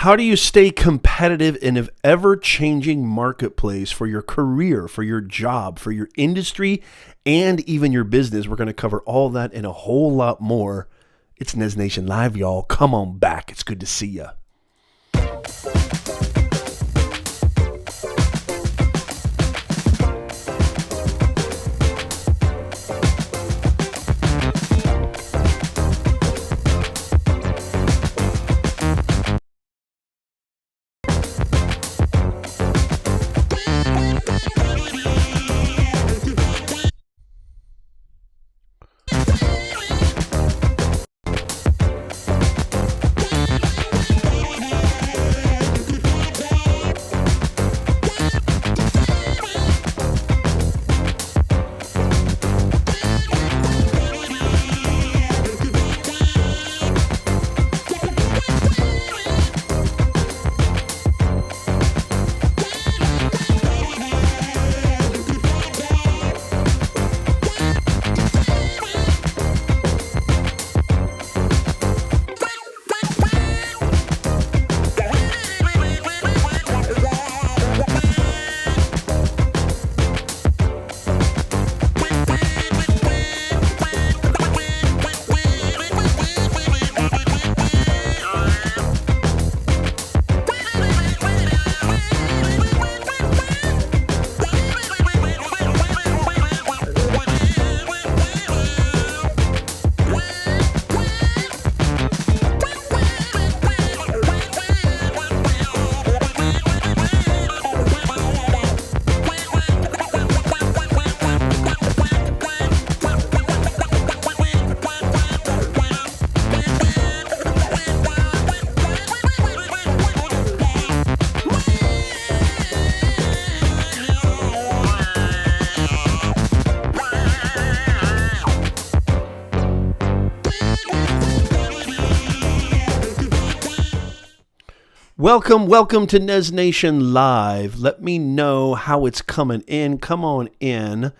How do you stay competitive in an ever-changing marketplace for your career, for your job, for your industry, and even your business? We're going to cover all that and a whole lot more. It's Nez Nation Live, y'all. Come on back. It's good to see ya. Welcome to Nez Nation Live. Let me know how it's coming in. Come on in.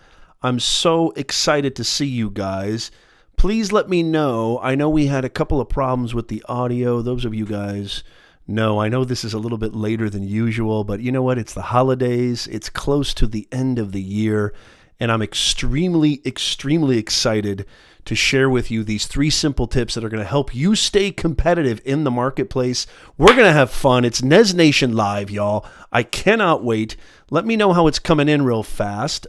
I'm so excited to see you guys. Please let me know. I know we had a couple of problems with the audio. Those of you guys know, I know this is a little bit later than usual, but you know what? It's the holidays. It's close to the end of the year, and I'm extremely excited to share with you these 3 simple tips that are going to help you stay competitive in the marketplace. We're going to have fun. It's Nez Nation Live, y'all. I cannot wait. Let me know how it's coming in real fast,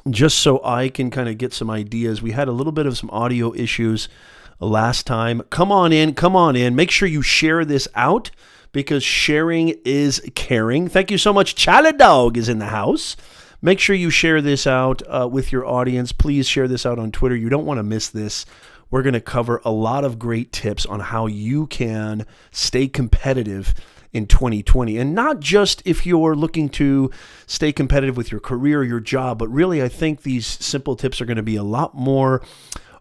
just so I can kind of get some ideas. We had a little bit of some audio issues last time. Come on in. Make sure you share this out because sharing is caring. Thank you so much. Chala Dog is in the house. Make sure you share this out with your audience. Please share this out on Twitter. You don't want to miss this. We're going to cover a lot of great tips on how you can stay competitive in 2020. And not just if you're looking to stay competitive with your career or your job, but really I think these simple tips are going to be a lot more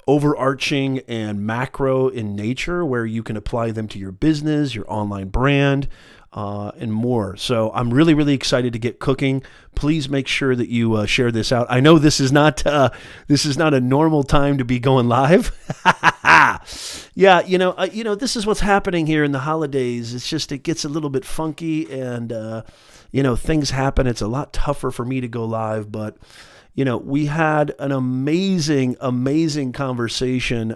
overarching and macro in nature where you can apply them to your business, your online brand, and more. So I'm really excited to get cooking. Please make sure that you share this out. I know this is not a normal time to be going live. Yeah, this is what's happening here in the holidays. It's just it gets a little bit funky, and things happen. It's a lot tougher for me to go live, but we had an amazing conversation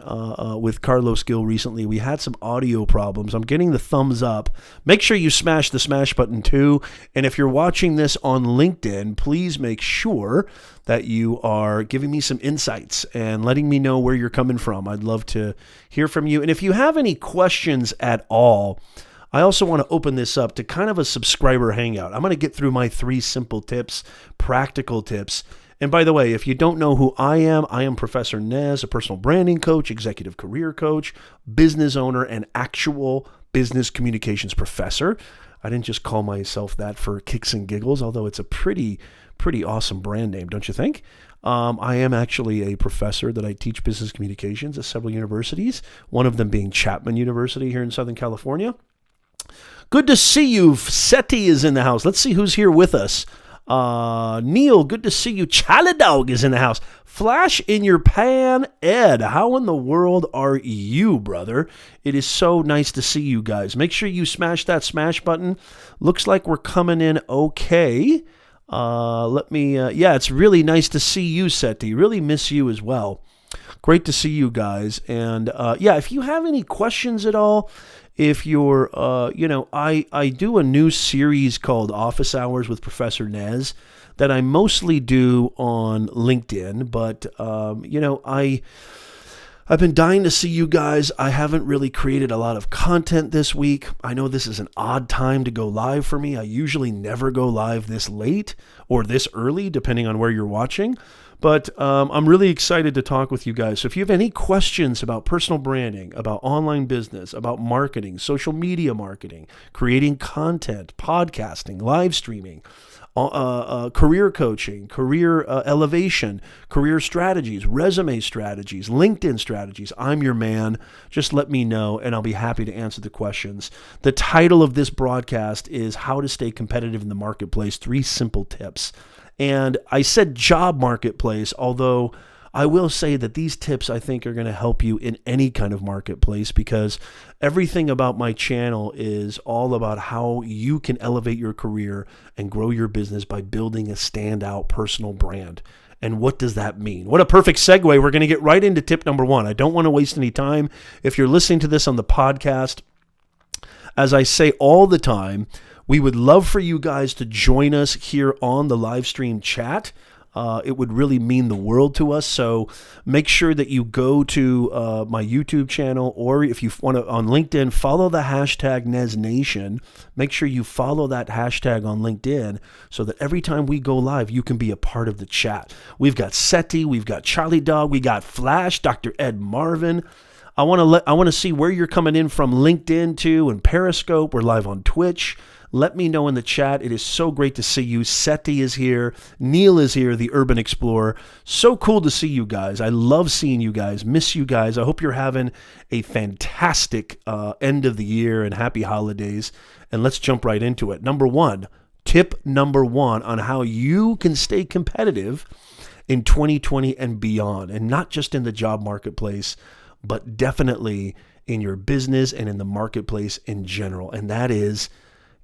with Carlos Gill recently. We had some audio problems. I'm getting the thumbs up. Make sure you smash the smash button too. And if you're watching this on LinkedIn, please make sure that you are giving me some insights and letting me know where you're coming from. I'd love to hear from you. And if you have any questions at all, I also want to open this up to kind of a subscriber hangout. I'm going to get through my 3 simple tips, practical tips. And by the way, if you don't know who I am Professor Nez, a personal branding coach, executive career coach, business owner, and actual business communications professor. I didn't just call myself that for kicks and giggles, although it's a pretty awesome brand name, don't you think? I am actually a professor that I teach business communications at several universities, one of them being Chapman University here in Southern California. Good to see you. Seti is in the house. Let's see who's here with us. Neil, good to see you. Chaladog is in the house. Flash in your pan, Ed. How in the world are you, brother? It is so nice to see you guys. Make sure you smash that smash button. Looks like we're coming in okay. Yeah, it's really nice to see you, Seti. Really miss you as well. Great to see you guys. And yeah, if you have any questions at all, if you're, I do a new series called Office Hours with Professor Nez that I mostly do on LinkedIn. But, I've been dying to see you guys. I haven't really created a lot of content this week. I know this is an odd time to go live for me. I usually never go live this late or this early, depending on where you're watching. But I'm really excited to talk with you guys. So if you have any questions about personal branding, about online business, about marketing, social media marketing, creating content, podcasting, live streaming, career coaching, career elevation, career strategies, resume strategies, LinkedIn strategies, I'm your man. Just let me know and I'll be happy to answer the questions. The title of this broadcast is How to Stay Competitive in the Marketplace, 3 Simple Tips. And I said job marketplace, although I will say that these tips I think are going to help you in any kind of marketplace, because everything about my channel is all about how you can elevate your career and grow your business by building a standout personal brand. And what does that mean? What a perfect segue. We're going to get right into tip number 1. I don't want to waste any time. If you're listening to this on the podcast, as I say all the time, we would love for you guys to join us here on the live stream chat. It would really mean the world to us. So make sure that you go to my YouTube channel, or if you want to on LinkedIn, follow the hashtag NezNation. Make sure you follow that hashtag on LinkedIn so that every time we go live, you can be a part of the chat. We've got Seti, we've got Charlie Dog, we got Flash, Dr. Ed Marvin. I want to see where you're coming in from LinkedIn too, and Periscope. We're live on Twitch. Let me know in the chat. It is so great to see you. Seti is here. Neil is here, the Urban Explorer. So cool to see you guys. I love seeing you guys. Miss you guys. I hope you're having a fantastic end of the year and happy holidays. And let's jump right into it. Tip number one on how you can stay competitive in 2020 and beyond. And not just in the job marketplace, but definitely in your business and in the marketplace in general. And that is,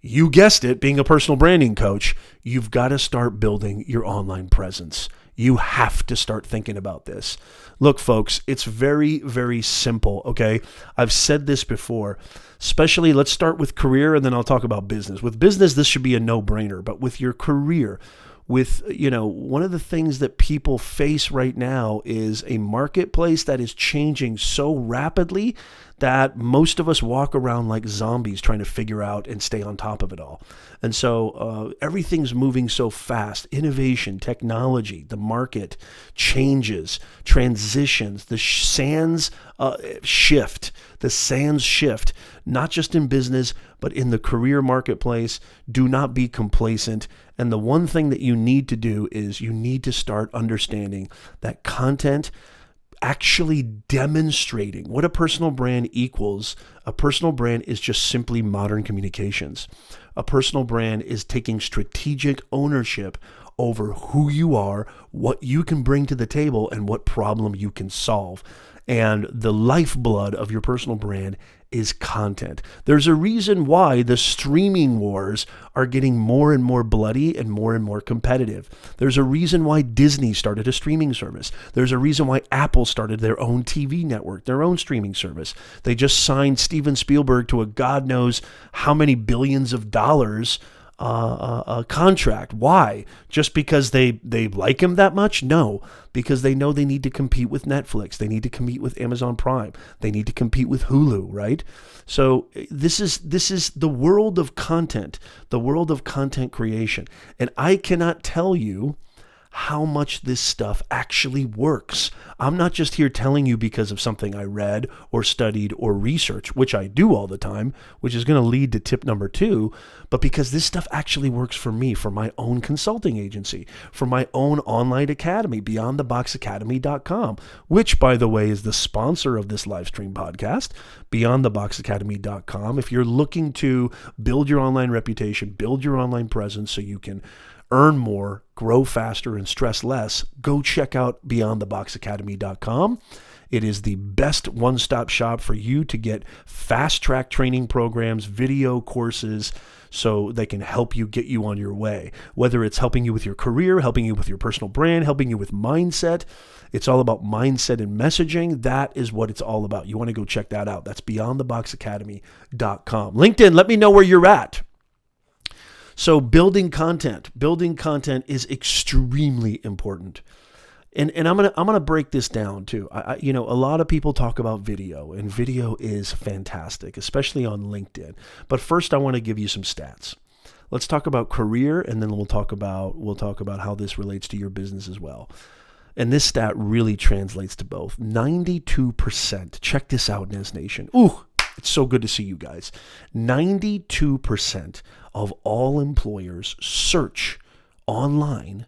you guessed it, being a personal branding coach, you've got to start building your online presence. You have to start thinking about this. Look, folks, it's very, very simple, okay? I've said this before, especially let's start with career and then I'll talk about business. With business, this should be a no-brainer, but with your career, one of the things that people face right now is a marketplace that is changing so rapidly that most of us walk around like zombies trying to figure out and stay on top of it all. And so everything's moving so fast. Innovation, technology, the market changes, transitions, the sands shift. The sands shift, not just in business, but in the career marketplace. Do not be complacent. And the one thing that you need to do is you need to start understanding that content actually demonstrating what a personal brand equals. A personal brand is just simply modern communications. A personal brand is taking strategic ownership over who you are, what you can bring to the table, and what problem you can solve. And the lifeblood of your personal brand is content. There's a reason why the streaming wars are getting more and more bloody and more competitive. There's a reason why Disney started a streaming service. There's a reason why Apple started their own TV network, their own streaming service. They just signed Steven Spielberg to a God knows how many billions of dollars a contract. Why? Just because they like him that much? No, because they know they need to compete with Netflix. They need to compete with Amazon Prime. They need to compete with Hulu, right? So this is the world of content, the world of content creation. And I cannot tell you how much this stuff actually works. I'm not just here telling you because of something I read or studied or researched, which I do all the time, which is going to lead to tip number 2, but because this stuff actually works for me, for my own consulting agency, for my own online academy, beyondtheboxacademy.com, which, by the way, is the sponsor of this live stream podcast, beyondtheboxacademy.com. If you're looking to build your online reputation, build your online presence so you can earn more, grow faster, and stress less, go check out beyondtheboxacademy.com. It is the best one-stop shop for you to get fast-track training programs, video courses, so they can help you get you on your way. Whether it's helping you with your career, helping you with your personal brand, helping you with mindset. It's all about mindset and messaging. That is what it's all about. You want to go check that out. That's beyondtheboxacademy.com. LinkedIn, let me know where you're at. So building content is extremely important. And I'm gonna break this down too. A lot of people talk about video, and video is fantastic, especially on LinkedIn. But first, I want to give you some stats. Let's talk about career, and then we'll talk about how this relates to your business as well. And this stat really translates to both. 92%. Check this out, Nez Nation. Ooh, it's so good to see you guys. 92% of all employers search online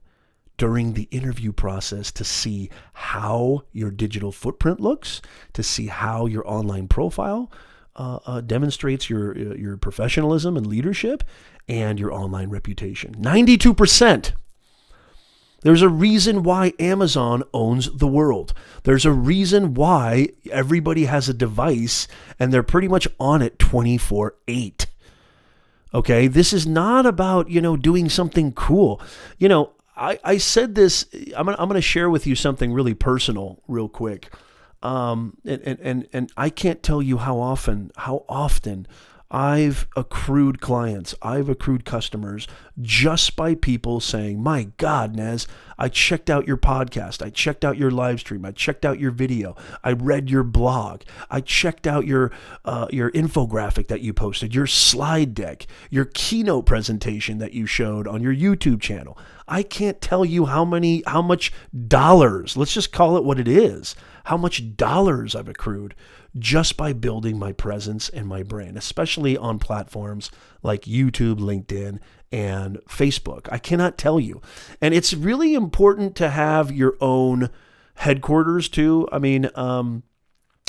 during the interview process to see how your digital footprint looks, to see how your online profile demonstrates your professionalism and leadership, and your online reputation. 92%. There's a reason why Amazon owns the world. There's a reason why everybody has a device and they're pretty much on it 24/8. Okay, this is not about, doing something cool. I said this, I'm gonna share with you something really personal real quick. And I can't tell you how often I've accrued clients, I've accrued customers just by people saying, my God, Nez, I checked out your podcast. I checked out your live stream. I checked out your video. I read your blog. I checked out your infographic that you posted, your slide deck, your keynote presentation that you showed on your YouTube channel. I can't tell you how much dollars, let's just call it what it is, how much dollars I've accrued just by building my presence and my brand, especially on platforms like YouTube, LinkedIn, and Facebook. I cannot tell you. And it's really important to have your own headquarters too. I mean,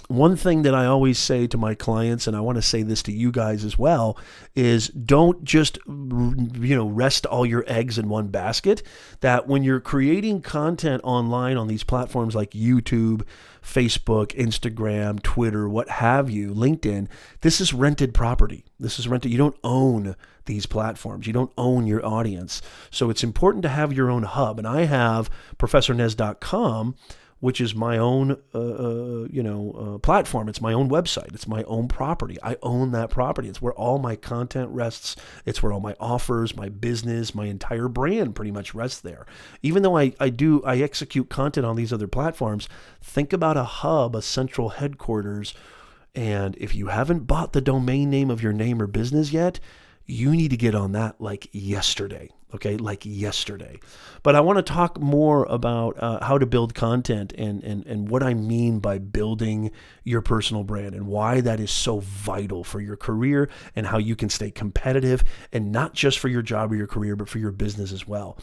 one thing that I always say to my clients, and I want to say this to you guys as well, is don't just, rest all your eggs in one basket. That when you're creating content online on these platforms like YouTube, Facebook, Instagram, Twitter, what have you, LinkedIn, this is rented property. This is rented. You don't own these platforms. You don't own your audience. So it's important to have your own hub. And I have ProfessorNez.com, which is my own, platform. It's my own website. It's my own property. I own that property. It's where all my content rests. It's where all my offers, my business, my entire brand pretty much rests there. Even though I execute content on these other platforms, think about a hub, a central headquarters. And if you haven't bought the domain name of your name or business yet, you need to get on that like yesterday. Okay, like yesterday. But I want to talk more about how to build content and what I mean by building your personal brand and why that is so vital for your career and how you can stay competitive, and not just for your job or your career, but for your business as well.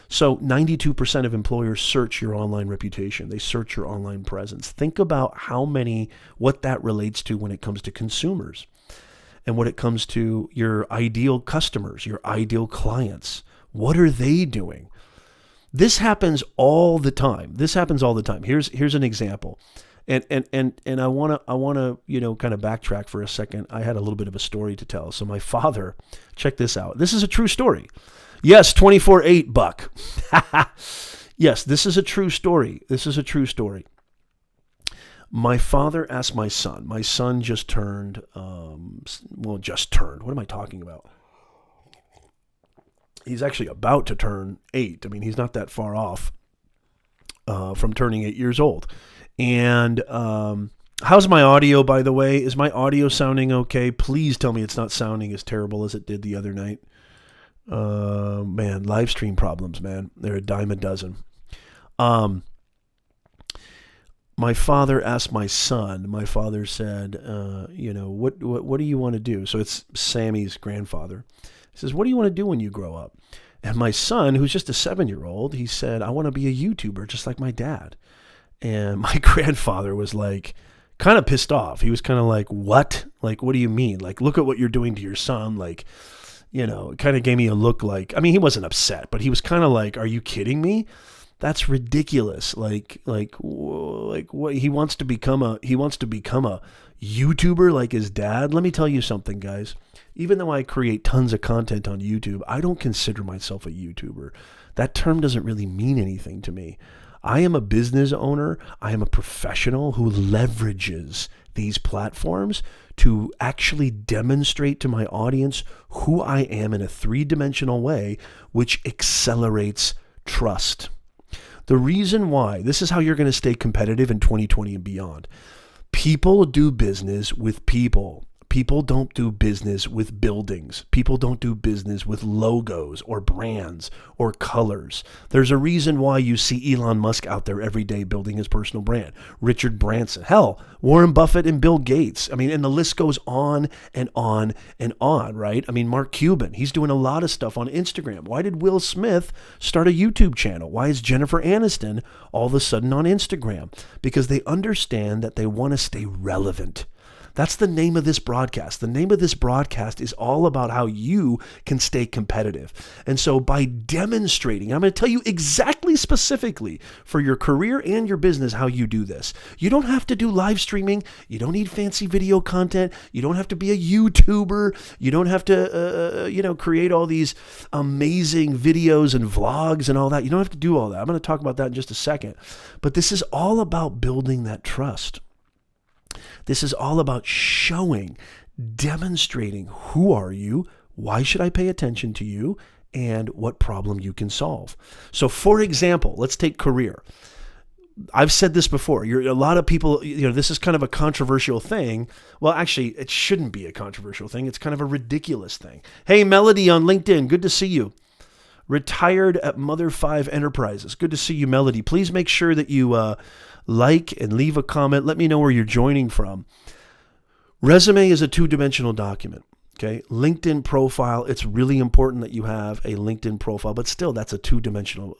So 92% of employers search your online reputation. They search your online presence. Think about what that relates to when it comes to consumers and when it comes to your ideal customers, your ideal clients. What are they doing? This happens all the time. Here's an example. And I want to kind of backtrack for a second. I had a little bit of a story to tell. So my father, check this out. This is a true story. Yes, 24/8 buck. Yes, this is a true story. My father asked my son just turned, what am I talking about? He's actually about to turn 8. I mean, he's not that far off from turning 8 years old. And how's my audio, by the way? Is my audio sounding okay? Please tell me it's not sounding as terrible as it did the other night. Man, live stream problems, man. They're a dime a dozen. My father asked my son, said, what do you want to do? So it's Sammy's grandfather. He says, what do you want to do when you grow up? And my son, who's just a 7-year-old, he said, I want to be a YouTuber just like my dad. And my grandfather was like, kind of pissed off. He was kind of like, what? Like, what do you mean? Like, look at what you're doing to your son. Like, it kind of gave me a look like, I mean, he wasn't upset, but he was kind of like, are you kidding me? That's ridiculous. Like what he wants to become a YouTuber like his dad. Let me tell you something, guys. Even though I create tons of content on YouTube, I don't consider myself a YouTuber. That term doesn't really mean anything to me. I am a business owner. I am a professional who leverages these platforms to actually demonstrate to my audience who I am in a three-dimensional way, which accelerates trust. The reason why, this is how you're going to stay competitive in 2020 and beyond. People do business with people. People don't do business with buildings. People don't do business with logos or brands or colors. There's a reason why you see Elon Musk out there every day building his personal brand. Richard Branson. Hell, Warren Buffett and Bill Gates. I mean, and the list goes on and on and on, right? I mean, Mark Cuban, he's doing a lot of stuff on Instagram. Why did Will Smith start a YouTube channel? Why is Jennifer Aniston all of a sudden on Instagram? Because they understand that they want to stay relevant. That's the name of this broadcast. The name of this broadcast is all about how you can stay competitive. And so by demonstrating, I'm going to tell you exactly specifically for your career and your business how you do this. You don't have to do live streaming. You don't need fancy video content. You don't have to be a YouTuber. You don't have to, create all these amazing videos and vlogs and all that. You don't have to do all that. I'm going to talk about that in just a second. But this is all about building that trust. This is all about showing, demonstrating who are you, why should I pay attention to you, and what problem you can solve. So for example, let's take career. I've said this before. A lot of people, this is kind of a controversial thing. Well, actually, it shouldn't be a controversial thing. It's kind of a ridiculous thing. Hey, Melody on LinkedIn, good to see you. Retired at Mother 5 Enterprises. Good to see you, Melody. Please make sure that you like and leave a comment. Let me know where you're joining from. Resume is a two-dimensional document. Okay, LinkedIn profile, it's really important that you have a LinkedIn profile, but still that's a two-dimensional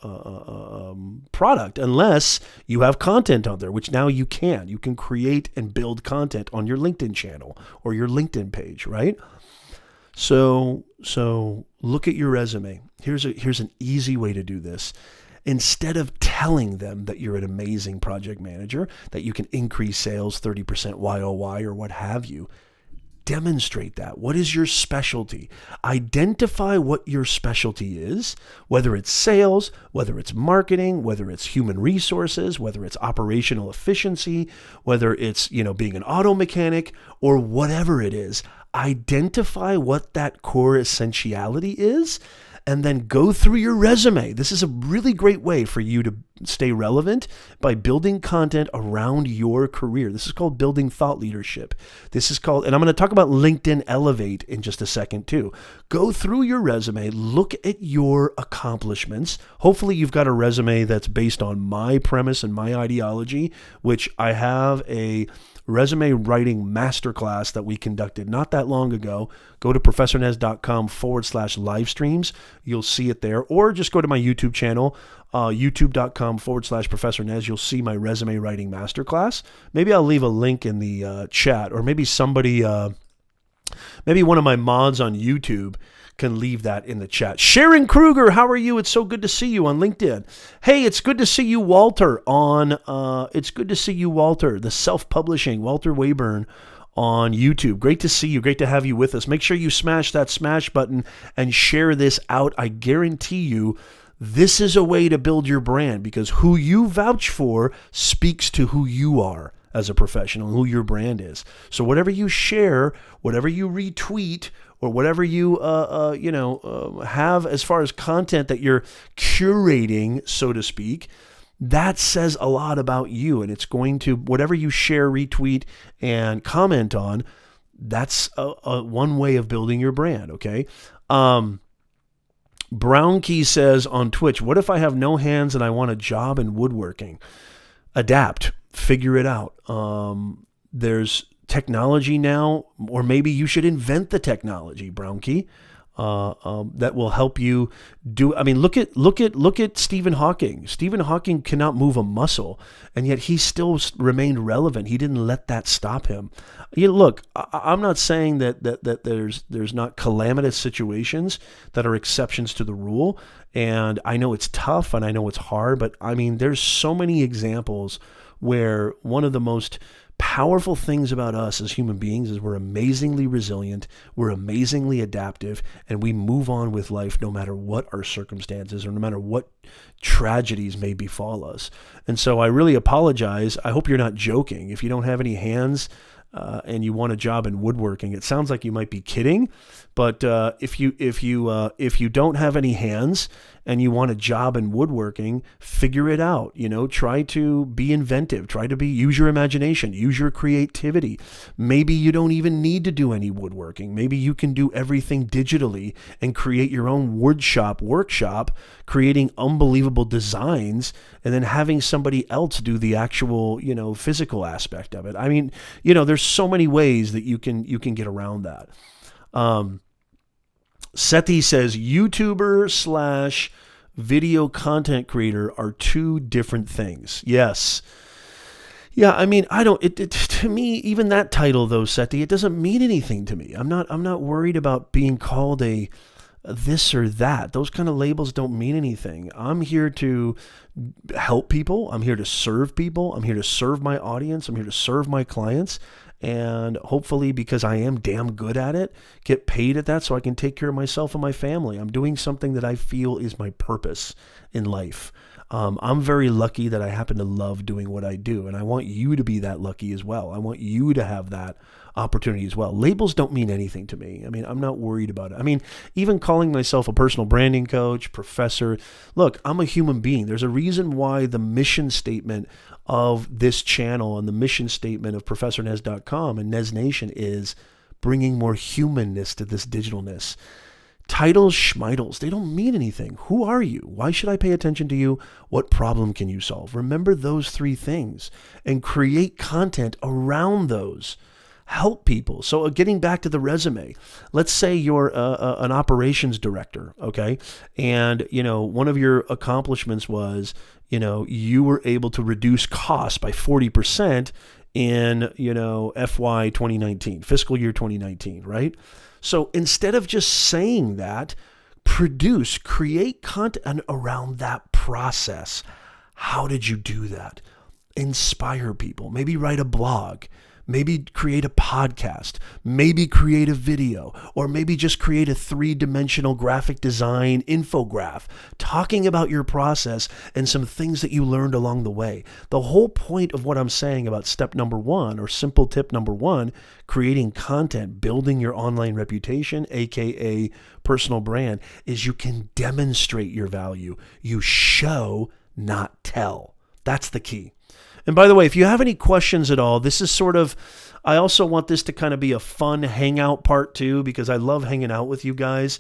product unless you have content on there, which now you can. You can create and build content on your LinkedIn channel or your LinkedIn page, right? So look at your resume. Here's an easy way to do this. Instead of telling them that you're an amazing project manager, that you can increase sales 30% YOY or what have you, demonstrate that. What is your specialty? Identify what your specialty is, whether it's sales, whether it's marketing, whether it's human resources, whether it's operational efficiency, whether it's, being an auto mechanic or whatever it is. Identify what that core essentiality is and then go through your resume. This is a really great way for you to stay relevant by building content around your career. This is called building thought leadership. This is called, and I'm going to talk about LinkedIn Elevate in just a second too. Go through your resume, look at your accomplishments. Hopefully you've got a resume that's based on my premise and my ideology, which I have a resume writing masterclass that we conducted not that long ago. Go to professornez.com/livestreams. You'll see it there. Or just go to my YouTube channel, youtube.com/Professor Nez. You'll see my resume writing masterclass. Maybe I'll leave a link in the chat, or maybe somebody, maybe one of my mods on YouTube can leave that in the chat. Sharon Kruger, how are you? It's so good to see you on LinkedIn. Hey, it's good to see you, Walter, the self-publishing, Walter Wayburn on YouTube. Great to see you. Great to have you with us. Make sure you smash that smash button and share this out. I guarantee you, this is a way to build your brand because who you vouch for speaks to who you are as a professional, who your brand is. So whatever you share, whatever you retweet, or whatever you have as far as content that you're curating, so to speak, that says a lot about you. And it's going to, whatever you share, retweet, and comment on, that's one way of building your brand, okay? Brown Key says on Twitch, what if I have no hands and I want a job in woodworking? Adapt. Figure it out. There's technology now, or maybe you should invent the technology, Brown Key. that will help you do. I mean, look at Stephen Hawking. Stephen Hawking cannot move a muscle, and yet he still remained relevant. He didn't let that stop him. Look, I'm not saying that there's not calamitous situations that are exceptions to the rule, and I know it's tough and I know it's hard, but I mean, there's so many examples where one of the most powerful things about us as human beings is we're amazingly resilient, we're amazingly adaptive, and we move on with life no matter what our circumstances or no matter what tragedies may befall us. And so I really apologize. I hope you're not joking. If you don't have any hands and you want a job in woodworking, it sounds like you might be kidding. But if you don't have any hands and you want a job in woodworking, figure it out. Try to be inventive. Use your imagination. Use your creativity. Maybe you don't even need to do any woodworking. Maybe you can do everything digitally and create your own woodshop workshop, creating unbelievable designs, and then having somebody else do the actual, physical aspect of it. I mean, there's so many ways that you can get around that. Seti says YouTuber / video content creator are two different things. Yes. Yeah, I mean, to me, even that title though, Seti, it doesn't mean anything to me. I'm not worried about being called a this or that. Those kind of labels don't mean anything. I'm here to help people. I'm here to serve people. I'm here to serve my audience. I'm here to serve my clients. And hopefully, because I am damn good at it, get paid at that so I can take care of myself and my family. I'm doing something that I feel is my purpose in life. I'm very lucky that I happen to love doing what I do, and I want you to be that lucky as well. I want you to have that opportunity as well. Labels don't mean anything to me. I mean, I'm not worried about it. I mean, even calling myself a personal branding coach, professor, look, I'm a human being. There's a reason why the mission statement of this channel and the mission statement of ProfessorNez.com and Nez Nation is bringing more humanness to this digitalness. Titles, schmitles, they don't mean anything. Who are you? Why should I pay attention to you? What problem can you solve? Remember those three things and create content around those. Help people. So getting back to the resume, let's say you're an operations director, okay? And, one of your accomplishments was, you were able to reduce costs by 40% in, FY 2019, fiscal year 2019, right? So instead of just saying that, create content around that process. How did you do that? Inspire people. Maybe write a blog. Maybe create a podcast, maybe create a video, or maybe just create a 3-dimensional graphic design infograph talking about your process and some things that you learned along the way. The whole point of what I'm saying about step number 1 or simple tip number 1, creating content, building your online reputation, aka personal brand, is you can demonstrate your value. You show, not tell. That's the key. And by the way, if you have any questions at all, this is sort of, I also want this to kind of be a fun hangout part too, because I love hanging out with you guys.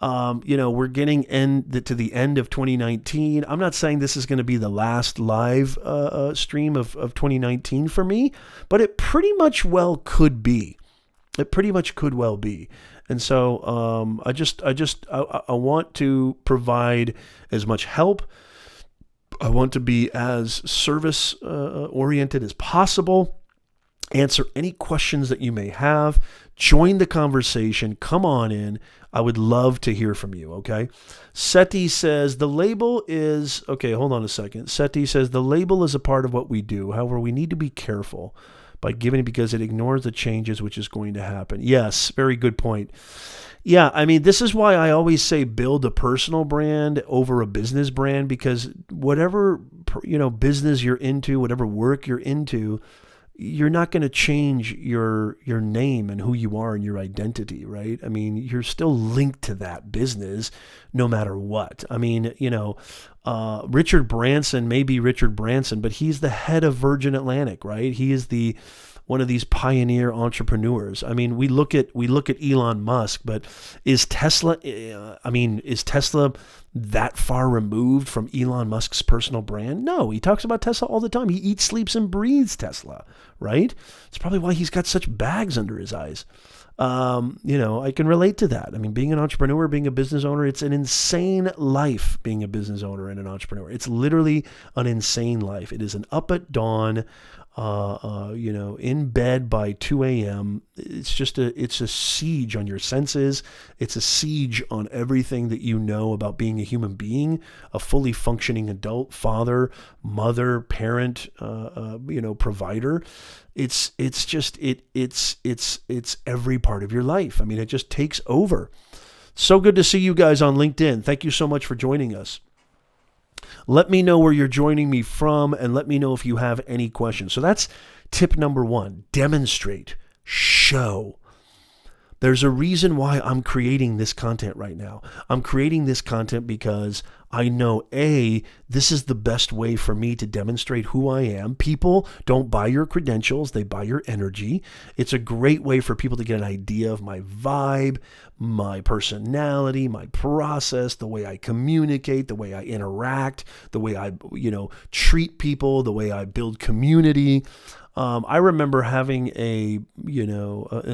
We're getting to the end of 2019. I'm not saying this is going to be the last live stream of 2019 for me, but it pretty much well could be. It pretty much could well be. And so I want to provide as much help. I want to be as service oriented as possible. Answer any questions that you may have. Join the conversation. Come on in. I would love to hear from you, okay? Seti says the label is... Okay, hold on a second. Seti says the label is a part of what we do. However, we need to be careful by giving it because it ignores the changes which is going to happen. Yes, very good point. Yeah, I mean, this is why I always say build a personal brand over a business brand, because whatever, business you're into, whatever work you're into, you're not going to change your name and who you are and your identity, right? I mean, you're still linked to that business no matter what. I mean, Richard Branson may be Richard Branson, but he's the head of Virgin Atlantic, right? He is one of these pioneer entrepreneurs. I mean, we look at Elon Musk, but is Tesla that far removed from Elon Musk's personal brand? No, he talks about Tesla all the time. He eats, sleeps, and breathes Tesla, right? It's probably why he's got such bags under his eyes. I can relate to that. I mean, being an entrepreneur, being a business owner, it's an insane life being a business owner and an entrepreneur. It's literally an insane life. It is an up at dawn, in bed by 2 a.m. It's a siege on your senses. It's a siege on everything that you know about being a human being, a fully functioning adult, father, mother, parent, provider. It's every part of your life. I mean, it just takes over. So good to see you guys on LinkedIn. Thank you so much for joining us. Let me know where you're joining me from, and let me know if you have any questions. So that's tip number 1, demonstrate, show. There's a reason why I'm creating this content right now. I'm creating this content because I know, this is the best way for me to demonstrate who I am. People don't buy your credentials, they buy your energy. It's a great way for people to get an idea of my vibe, my personality, my process, the way I communicate, the way I interact, the way I, treat people, the way I build community. I remember having an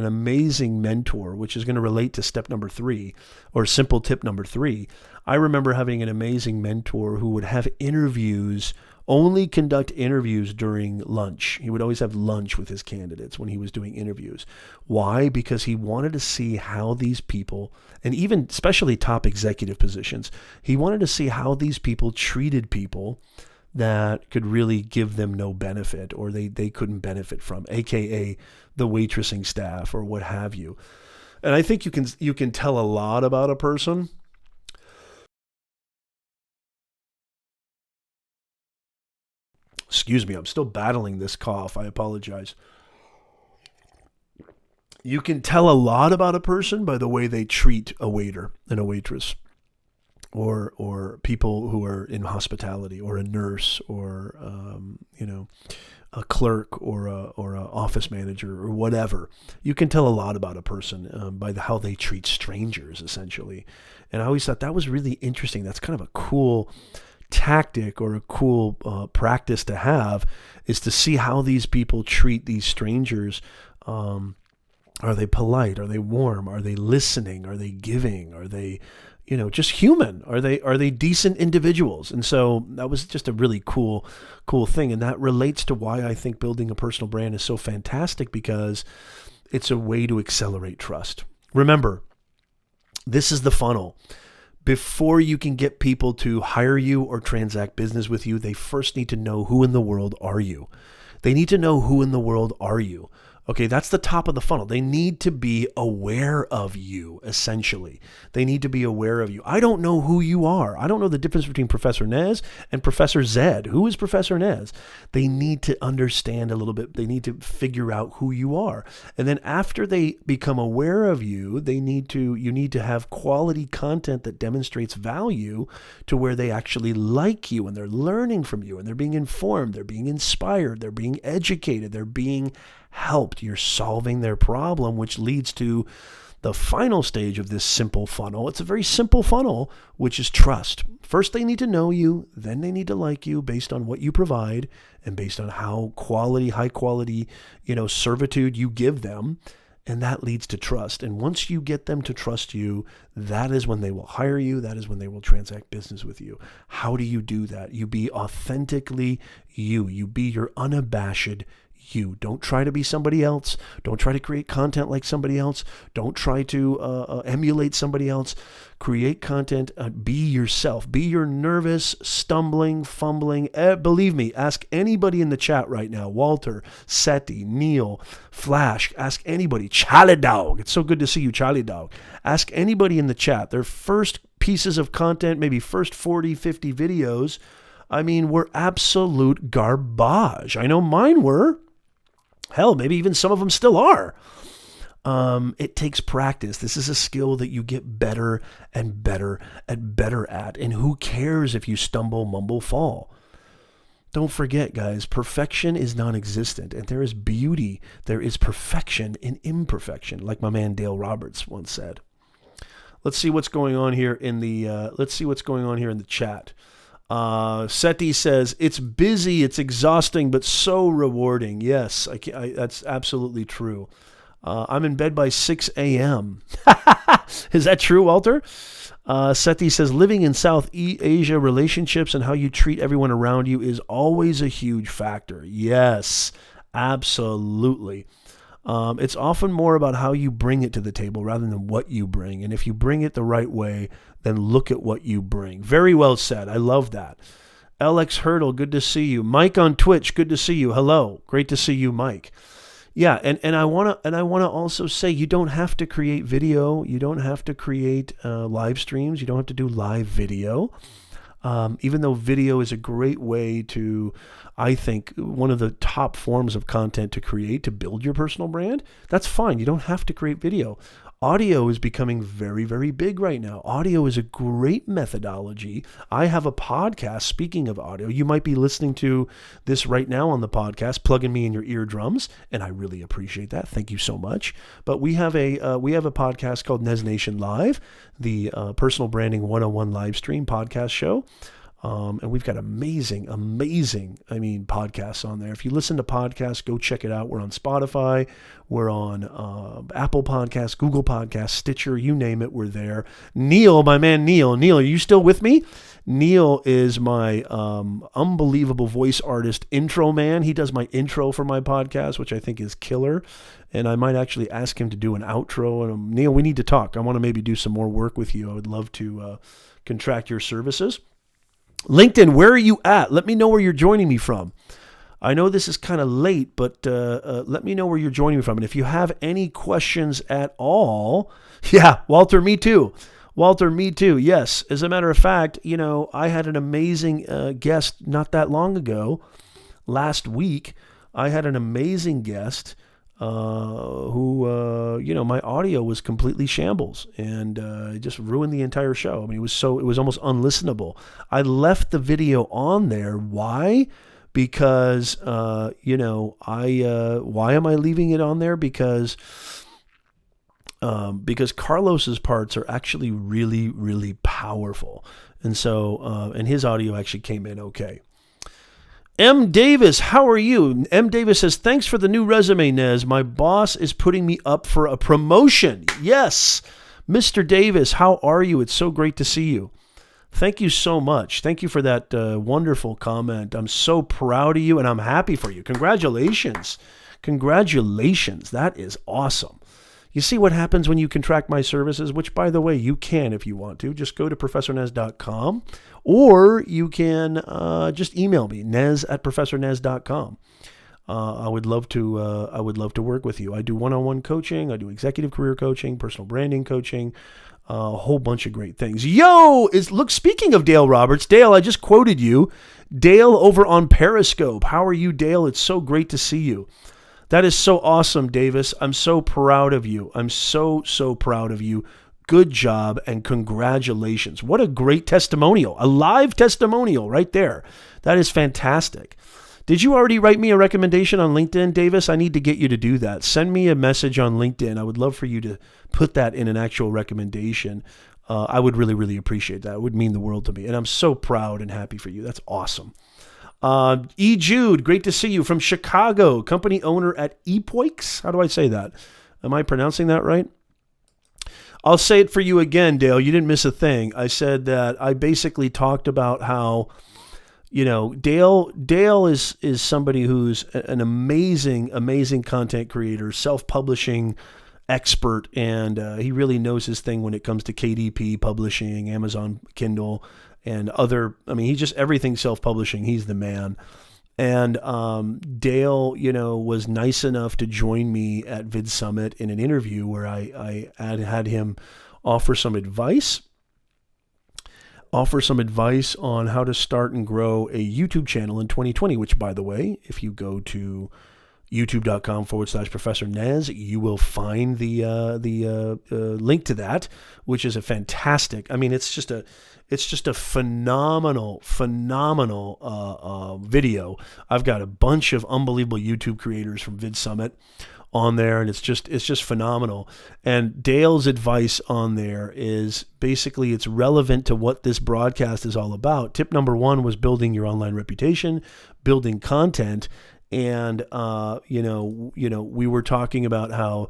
amazing mentor, which is going to relate to step number 3 or simple tip number 3. I remember having an amazing mentor who would have only conduct interviews during lunch. He would always have lunch with his candidates when he was doing interviews. Why? Because he wanted to see how these people, and even especially top executive positions, he wanted to see how these people treated people that could really give them no benefit, or they couldn't benefit from, aka the waitressing staff or what have you. And I think you can tell a lot about a person. Excuse me, I'm still battling this cough. I apologize. You can tell a lot about a person by the way they treat a waiter and a waitress, or people who are in hospitality, or a nurse, or a clerk, or a office manager, or whatever. You can tell a lot about a person by how they treat strangers, essentially. And I always thought that was really interesting. That's kind of a cool tactic, or a cool practice to have, is to see how these people treat these strangers. Are they polite? Are they warm? Are they listening? Are they giving? Are they just human? Are they decent individuals? And so that was just a really cool thing. And that relates to why I think building a personal brand is so fantastic, because it's a way to accelerate trust. Remember, this is the funnel. Before you can get people to hire you or transact business with you, they first need to know, who in the world are you? They need to know, who in the world are you? Okay, that's the top of the funnel. They need to be aware of you, essentially. They need to be aware of you. I don't know who you are. I don't know the difference between Professor Nez and Professor Zed. Who is Professor Nez? They need to understand a little bit. They need to figure out who you are. And then after they become aware of you, you need to have quality content that demonstrates value, to where they actually like you, and they're learning from you, and they're being informed, they're being inspired, they're being educated, they're being helped. You're solving their problem, which leads to the final stage of this simple funnel. It's a very simple funnel, which is trust. First, they need to know you, then they need to like you based on what you provide, and based on how high quality, servitude you give them. And that leads to trust. And once you get them to trust you, that is when they will hire you. That is when they will transact business with you. How do you do that? You be authentically you. You be your unabashed you. Don't try to be somebody else. Don't try to create content like somebody else. Don't try to emulate somebody else. Create content. Be yourself. Be your nervous, stumbling, fumbling. Believe me, ask anybody in the chat right now. Walter, Seti, Neil, Flash. Ask anybody. Charlie Dog. It's so good to see you, Charlie Dog. Ask anybody in the chat. Their first pieces of content, maybe first 40, 50 videos, were absolute garbage. I know mine were. Hell, maybe even some of them still are. It takes practice. This is a skill that you get better and better at. And who cares if you stumble, mumble, fall? Don't forget, guys, perfection is non-existent. And there is beauty, there is perfection in imperfection, like my man Dale Roberts once said. Let's see what's going on here in the chat. Seti says, it's busy, it's exhausting, but so rewarding. Yes, that's absolutely true. I'm in bed by 6 a.m. Is that true, Walter? Seti says, living in South Asia, relationships and how you treat everyone around you is always a huge factor. Yes, absolutely. It's often more about how you bring it to the table rather than what you bring. And if you bring it the right way, then look at what you bring. Very well said. I love that. LX Hurdle, good to see you. Mike on Twitch, good to see you. Hello. Great to see you, Mike. Yeah, and I wanna also say you don't have to create video. You don't have to create live streams. You don't have to do live video. Even though video is a great way to, I think, one of the top forms of content to create to build your personal brand, that's fine. You don't have to create video. Audio is becoming very, very big right now. Audio is a great methodology. I have a podcast, speaking of audio. You might be listening to this right now on the podcast, plugging me in your eardrums, and I really appreciate that. Thank you so much. But we have a podcast called Nez Nation Live, the Personal Branding 101 live stream podcast show. And we've got amazing, podcasts on there. If you listen to podcasts, go check it out. We're on Spotify. We're on Apple Podcasts, Google Podcasts, Stitcher, you name it, we're there. Neil, my man Neil. Neil, are you still with me? Neil is my unbelievable voice artist intro man. He does my intro for my podcast, which I think is killer. And I might actually ask him to do an outro. And Neil, we need to talk. I want to maybe do some more work with you. I would love to contract your services. LinkedIn, where are you at? Let me know where you're joining me from. I know this is kind of late, but let me know where you're joining me from. And if you have any questions at all, yeah, Walter, me too. Walter, me too. Yes. As a matter of fact, I had an amazing guest not that long ago. Last week, I had an amazing guest who, my audio was completely shambles and just ruined the entire show. I mean, it was almost unlistenable. I left the video on there. Why? Because, why am I leaving it on there? Because Carlos's parts are actually really, really powerful. And so, and his audio actually came in okay. M. Davis, how are you? M. Davis says, thanks for the new resume, Nez. My boss is putting me up for a promotion. Yes. Mr. Davis, how are you? It's so great to see you. Thank you so much. Thank you for that wonderful comment. I'm so proud of you and I'm happy for you. Congratulations. Congratulations. That is awesome. You see what happens when you contract my services, which, by the way, you can if you want to. Just go to ProfessorNez.com, or you can just email me, nez@ProfessorNez.com. I would love to work with you. I do one-on-one coaching. I do executive career coaching, personal branding coaching, a whole bunch of great things. Look, speaking of Dale Roberts, Dale, I just quoted you. Dale over on Periscope. How are you, Dale? It's so great to see you. That is so awesome, Davis. I'm so proud of you. I'm so, so proud of you. Good job and congratulations. What a great testimonial. A live testimonial right there. That is fantastic. Did you already write me a recommendation on LinkedIn, Davis? I need to get you to do that. Send me a message on LinkedIn. I would love for you to put that in an actual recommendation. I would really, really appreciate that. It would mean the world to me. And I'm so proud and happy for you. That's awesome. E. Jude, great to see you from Chicago, company owner at Epoix. How do I say that? Am I pronouncing that right? I'll say it for you again, Dale. You didn't miss a thing. I said that I basically talked about how, Dale is somebody who's an amazing content creator, self-publishing expert, and he really knows his thing when it comes to KDP publishing, Amazon Kindle, and he's just everything self-publishing. He's the man. And Dale, was nice enough to join me at Vid Summit in an interview where I had him offer some advice on how to start and grow a YouTube channel in 2020, which, by the way, if you go to youtube.com/Professor Nez, you will find the link to that, which is a fantastic. I mean, it's just a phenomenal video. I've got a bunch of unbelievable YouTube creators from Vid Summit on there, and it's just phenomenal. And Dale's advice on there is basically it's relevant to what this broadcast is all about. Tip number 1 was building your online reputation, building content. And we were talking about how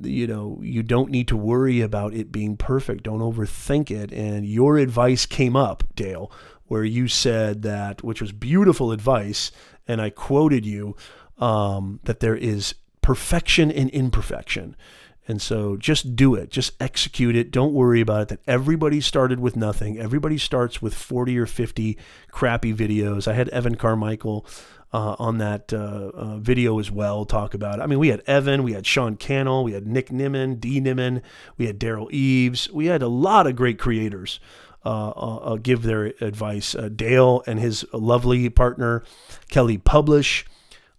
you don't need to worry about it being perfect. Don't overthink it. And your advice came up, Dale, where you said that, which was beautiful advice, and I quoted you, that there is perfection in imperfection. And so just do it. Just execute it. Don't worry about it. That everybody started with nothing. Everybody starts with 40 or 50 crappy videos. I had Evan Carmichael on that video as well talk about it. I mean, we had Evan, we had Sean Cannell, we had Nick Nimmin, D. Nimmin, we had Daryl Eves. We had a lot of great creators give their advice. Dale and his lovely partner, Kelly Publish.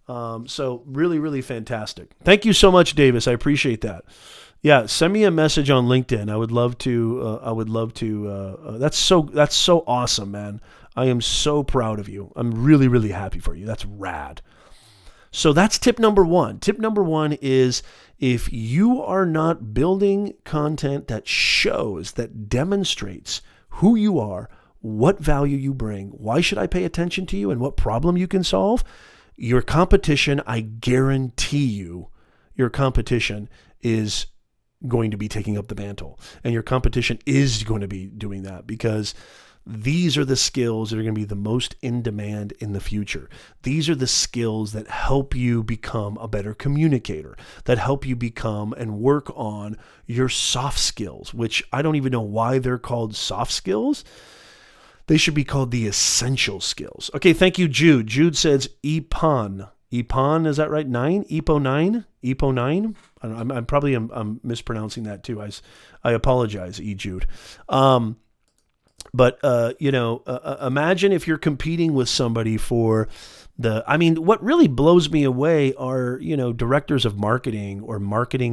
So really, really fantastic. Thank you so much, Davis. I appreciate that. Yeah, send me a message on LinkedIn. I would love to. That's so awesome, man. I am so proud of you. I'm really, really happy for you. That's rad. So that's tip number one. Tip number one is, if you are not building content that shows, that demonstrates who you are, what value you bring, why should I pay attention to you, and what problem you can solve, your competition, I guarantee you, your competition is going to be taking up the mantle. And your competition is going to be doing that, because these are the skills that are going to be the most in demand in the future. These are the skills that help you become a better communicator, that help you become and work on your soft skills, which I don't even know why they're called soft skills. They should be called the essential skills. Okay, thank you, Jude. Jude says EPON. EPON, is that right? 9? EPO 9? EPO 9? I'm mispronouncing that too. I apologize, Jude. But imagine if you're competing with somebody for what really blows me away are, directors of marketing or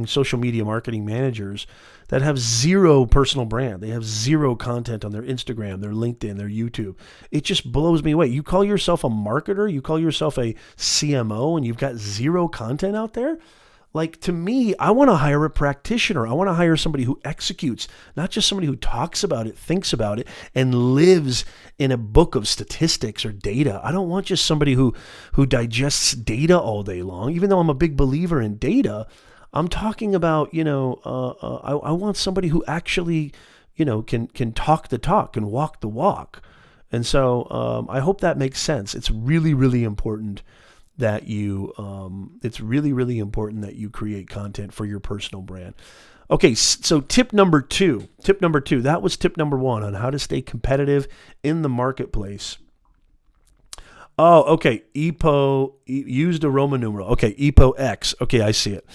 social media marketing managers that have zero personal brand. They have zero content on their Instagram, their LinkedIn, their YouTube. It just blows me away. You call yourself a marketer, you call yourself a CMO, and you've got zero content out there? Like, to me, I want to hire a practitioner. I want to hire somebody who executes, not just somebody who talks about it, thinks about it, and lives in a book of statistics or data. I don't want just somebody who digests data all day long. Even though I'm a big believer in data, I'm talking about, I want somebody who actually, can talk the talk and walk the walk. And so I hope that makes sense. It's really, really important that you create content for your personal brand. Okay, so tip number two, that was tip number one on how to stay competitive in the marketplace. Oh, okay, EPO, used a Roman numeral. Okay, EPO X. Okay, I see it.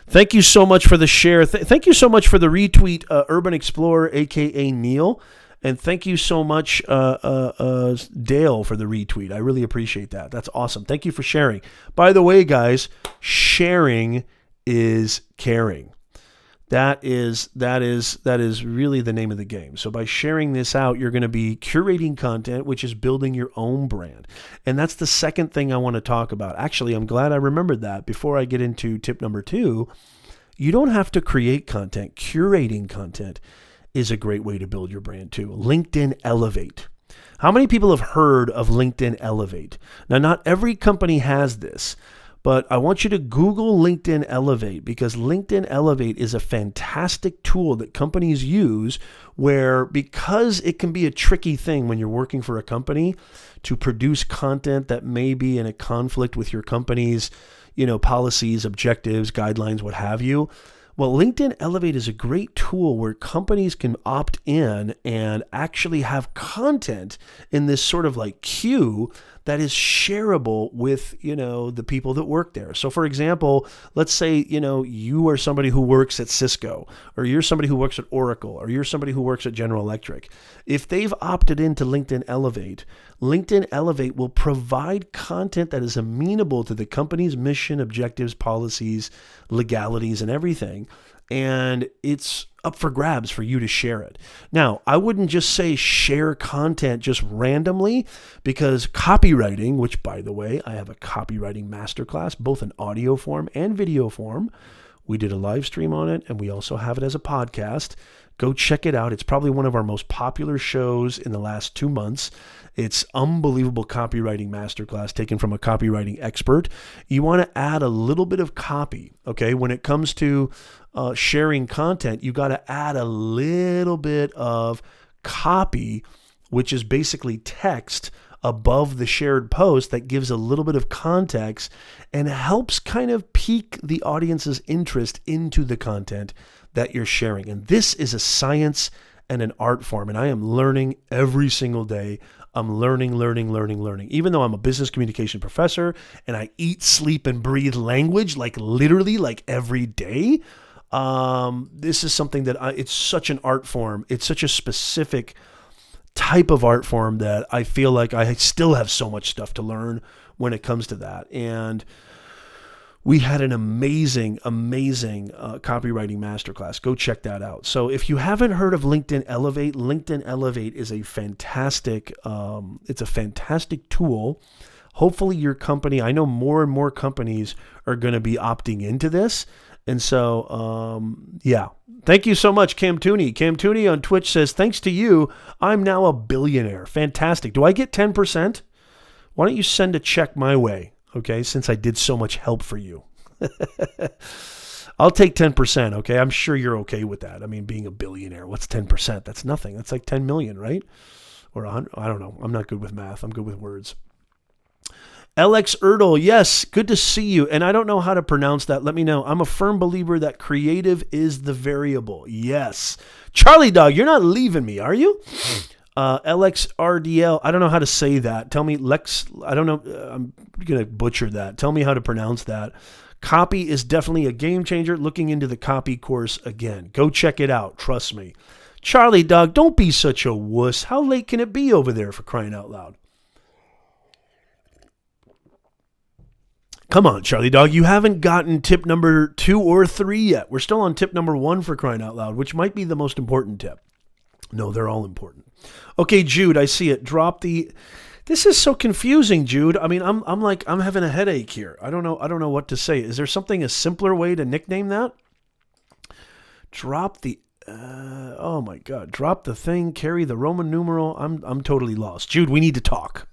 Thank you so much for the share. Thank you so much for the retweet, Urban Explorer, a.k.a. Neil. And thank you so much, Dale, for the retweet. I really appreciate that. That's awesome. Thank you for sharing. By the way, guys, sharing is caring. That is really the name of the game. So by sharing this out, you're going to be curating content, which is building your own brand. And that's the second thing I want to talk about. Actually, I'm glad I remembered that. Before I get into tip number two, you don't have to create content. Curating content is a great way to build your brand too. LinkedIn Elevate. How many people have heard of LinkedIn Elevate? Now, not every company has this, but I want you to Google LinkedIn Elevate, because LinkedIn Elevate is a fantastic tool that companies use, where, because it can be a tricky thing when you're working for a company to produce content that may be in a conflict with your company's, policies, objectives, guidelines, what have you. Well, LinkedIn Elevate is a great tool where companies can opt in and actually have content in this sort of like queue that is shareable with, the people that work there. So for example, let's say, you are somebody who works at Cisco, or you're somebody who works at Oracle, or you're somebody who works at General Electric. If they've opted into LinkedIn Elevate will provide content that is amenable to the company's mission, objectives, policies, legalities, and everything. And it's up for grabs for you to share it. Now, I wouldn't just say share content just randomly, because copywriting, which by the way, I have a copywriting masterclass, both in audio form and video form, We did a live stream on it, and we also have it as a podcast. Go check it out. It's probably one of our most popular shows in the last 2 months. It's unbelievable copywriting masterclass taken from a copywriting expert. You want to add a little bit of copy, okay? When it comes to sharing content, you got to add a little bit of copy, which is basically text above the shared post that gives a little bit of context and helps kind of pique the audience's interest into the content that you're sharing. And this is a science and an art form. And I am learning every single day. I'm learning. Even though I'm a business communication professor and I eat, sleep, and breathe language, like literally like every day, this is something that it's such an art form. It's such a specific type of art form that I feel like I still have so much stuff to learn when it comes to that. And we had an amazing copywriting masterclass. Go check that out. So if you haven't heard of LinkedIn Elevate is a fantastic, it's a fantastic tool. Hopefully your company, I know more and more companies are going to be opting into this. And so, yeah. Thank you so much, Cam Tooney. Cam Tooney on Twitch says, thanks to you, I'm now a billionaire. Fantastic. Do I get 10%? Why don't you send a check my way, okay, since I did so much help for you? I'll take 10%, okay? I'm sure you're okay with that. I mean, being a billionaire, what's 10%? That's nothing. That's like 10 million, right? Or 100, I don't know. I'm not good with math. I'm good with words. LX Erdl, yes, good to see you. And I don't know how to pronounce that. Let me know. I'm a firm believer that creative is the variable. Yes. Charlie Dog, you're not leaving me, are you? LXRDL, I don't know how to say that. Tell me, Lex, I don't know. I'm going to butcher that. Tell me how to pronounce that. Copy is definitely a game changer. Looking into the copy course again. Go check it out. Trust me. Charlie Dog, don't be such a wuss. How late can it be over there, for crying out loud? Come on, Charlie Dog. You haven't gotten tip number 2 or 3 yet. We're still on tip number 1, for crying out loud, which might be the most important tip. No, they're all important. Okay, Jude, I see it. This is so confusing, Jude. I mean, I'm having a headache here. I don't know what to say. Is there a simpler way to nickname that? Oh my God. Drop the thing, carry the Roman numeral. I'm totally lost. Jude, we need to talk.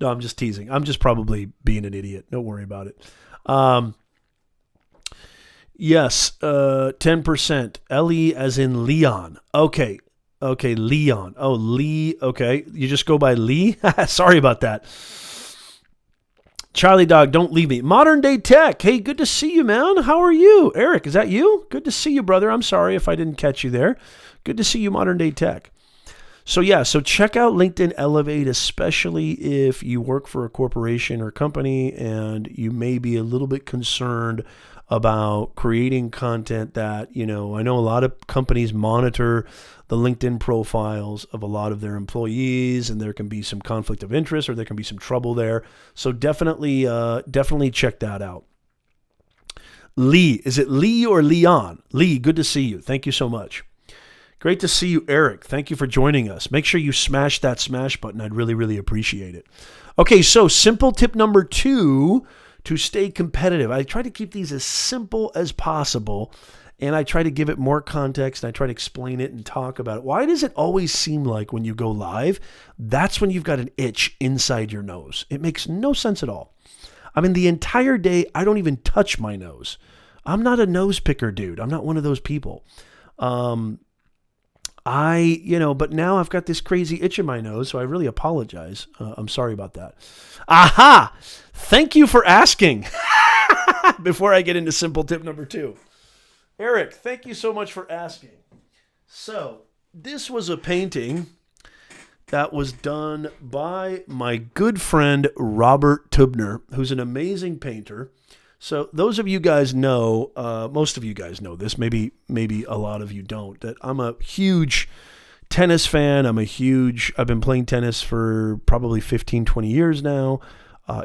No, I'm just teasing. I'm just probably being an idiot. Don't worry about it. Yes, 10%. L-E as in Leon. Okay, Leon. Oh, Lee. Okay, you just go by Lee? Sorry about that. Charlie Dog, don't leave me. Modern Day Tech. Hey, good to see you, man. How are you? Eric, is that you? Good to see you, brother. I'm sorry if I didn't catch you there. Good to see you, Modern Day Tech. So check out LinkedIn Elevate, especially if you work for a corporation or company and you may be a little bit concerned about creating content that, I know a lot of companies monitor the LinkedIn profiles of a lot of their employees, and there can be some conflict of interest or there can be some trouble there. So definitely check that out. Lee, is it Lee or Leon? Lee, good to see you. Thank you so much. Great to see you, Eric. Thank you for joining us. Make sure you smash that smash button. I'd really, really appreciate it. Okay, so simple tip number 2 to stay competitive. I try to keep these as simple as possible, and I try to give it more context, and I try to explain it and talk about it. Why does it always seem like when you go live, that's when you've got an itch inside your nose? It makes no sense at all. I mean, the entire day, I don't even touch my nose. I'm not a nose picker, dude. I'm not one of those people. But now I've got this crazy itch in my nose, so I really apologize. I'm sorry about that. Aha! Thank you for asking. Before I get into simple tip number 2. Eric, thank you so much for asking. So, this was a painting that was done by my good friend Robert Tubner, who's an amazing painter. So those of you guys know, most of you guys know this, maybe a lot of you don't, that I'm a huge tennis fan. I've been playing tennis for probably 15, 20 years now.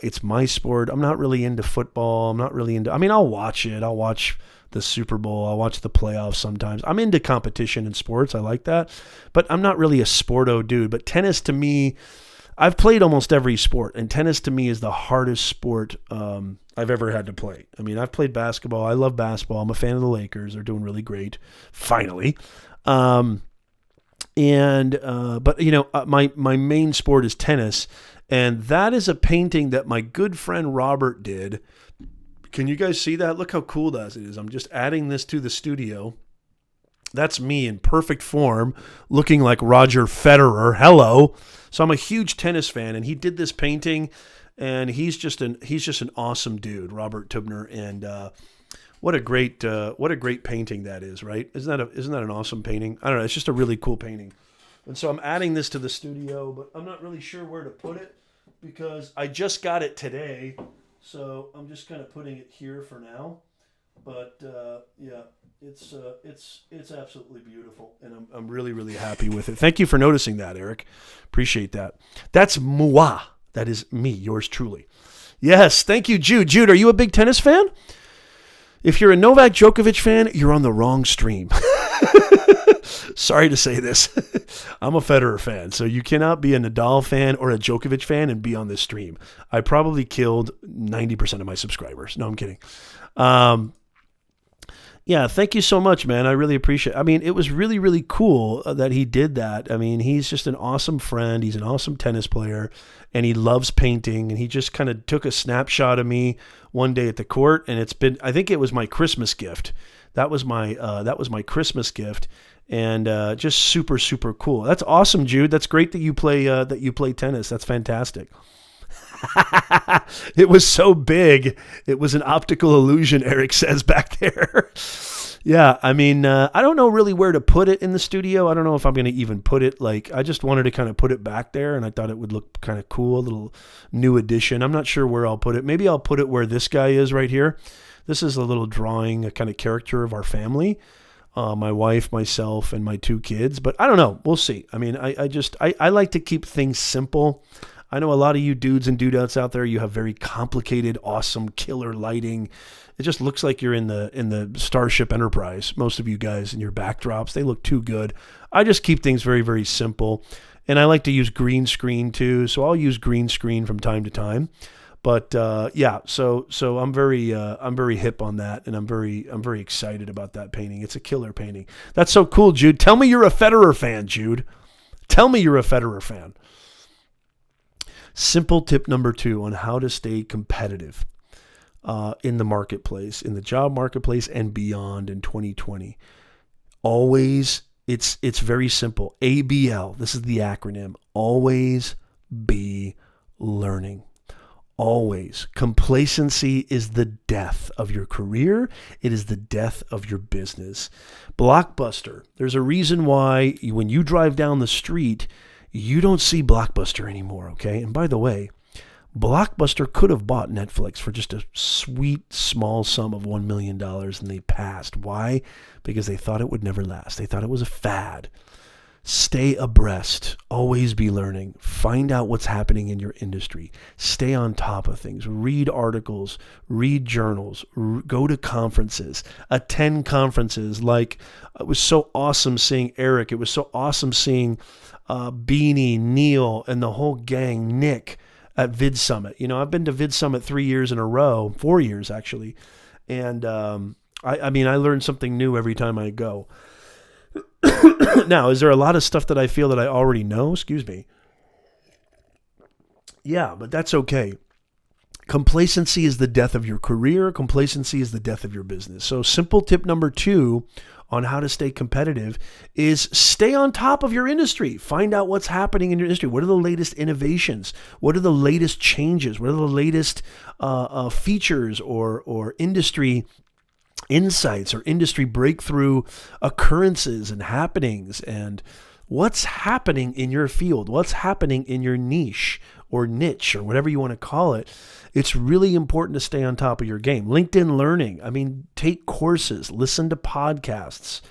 It's my sport. I'm not really into football. I'll watch it. I'll watch the Super Bowl. I'll watch the playoffs sometimes. I'm into competition in sports. I like that. But I'm not really a sporto dude. But tennis to me, I've played almost every sport, and tennis to me is the hardest sport I've ever had to play. I mean, I've played basketball. I love basketball. I'm a fan of the Lakers. They're doing really great, finally. But my main sport is tennis, and that is a painting that my good friend Robert did. Can you guys see that? Look how cool that is. I'm just adding this to the studio. That's me in perfect form, looking like Roger Federer. Hello. So I'm a huge tennis fan, and he did this painting, and he's just an awesome dude, Robert Tubner, and what a great painting that is, right? Isn't that an awesome painting? I don't know. It's just a really cool painting, and so I'm adding this to the studio, but I'm not really sure where to put it because I just got it today, so I'm just kind of putting it here for now. But yeah. It's absolutely beautiful, and I'm really, really happy with it. Thank you for noticing that, Eric. Appreciate that. That's moi. That is me, yours truly. Yes, thank you, Jude. Jude, are you a big tennis fan? If you're a Novak Djokovic fan, you're on the wrong stream. Sorry to say this. I'm a Federer fan, so you cannot be a Nadal fan or a Djokovic fan and be on this stream. I probably killed 90% of my subscribers. No, I'm kidding. Yeah, thank you so much, man. I really appreciate it. I mean, it was really, really cool that he did that. I mean, he's just an awesome friend. He's an awesome tennis player, and he loves painting. And he just kind of took a snapshot of me one day at the court, and I think it was my Christmas gift. That was my Christmas gift, and just super, super cool. That's awesome, Jude. That's great that you play tennis. That's fantastic. It was so big. It was an optical illusion, Eric says back there. Yeah, I mean, I don't know really where to put it in the studio. I don't know if I'm going to even put it, I just wanted to kind of put it back there, and I thought it would look kind of cool, a little new addition. I'm not sure where I'll put it. Maybe I'll put it where this guy is right here. This is a little drawing, a kind of character of our family. My wife, myself, and my 2 kids. But I don't know. We'll see. I mean, I like to keep things simple. I know a lot of you dudes and dudettes out there, you have very complicated, awesome, killer lighting. It just looks like you're in the Starship Enterprise. Most of you guys in your backdrops, they look too good. I just keep things very, very simple. And I like to use green screen too, so I'll use green screen from time to time. But yeah, so I'm very hip on that, and I'm very excited about that painting. It's a killer painting. That's so cool, Jude. Tell me you're a Federer fan, Jude. Tell me you're a Federer fan. Simple tip number 2 on how to stay competitive in the marketplace, in the job marketplace and beyond in 2020. Always, it's very simple. ABL, this is the acronym. Always be learning. Always. Complacency is the death of your career. It is the death of your business. Blockbuster. There's a reason why when you drive down the street, you don't see Blockbuster anymore, okay? And by the way, Blockbuster could have bought Netflix for just a sweet, small sum of $1 million, and they passed. Why? Because they thought it would never last. They thought it was a fad. Stay abreast. Always be learning. Find out what's happening in your industry. Stay on top of things. Read articles. Read journals. Go to conferences. Attend conferences. Like, it was so awesome seeing Eric. It was so awesome seeing Beanie, Neil, and the whole gang, Nick, at Vid Summit. You know, I've been to Vid Summit 3 years in a row, 4 years actually, and I mean, I learn something new every time I go. Now, is there a lot of stuff that I feel that I already know? Excuse me. Yeah, but that's okay. Complacency is the death of your career. Complacency is the death of your business. So simple tip number 2 on how to stay competitive is stay on top of your industry. Find out what's happening in your industry. What are the latest innovations? What are the latest changes? What are the latest features or industry insights or industry breakthrough occurrences and happenings? And what's happening in your field? What's happening in your niche or niche or whatever you want to call it? It's really important to stay on top of your game. LinkedIn Learning. I mean, take courses, listen to podcasts.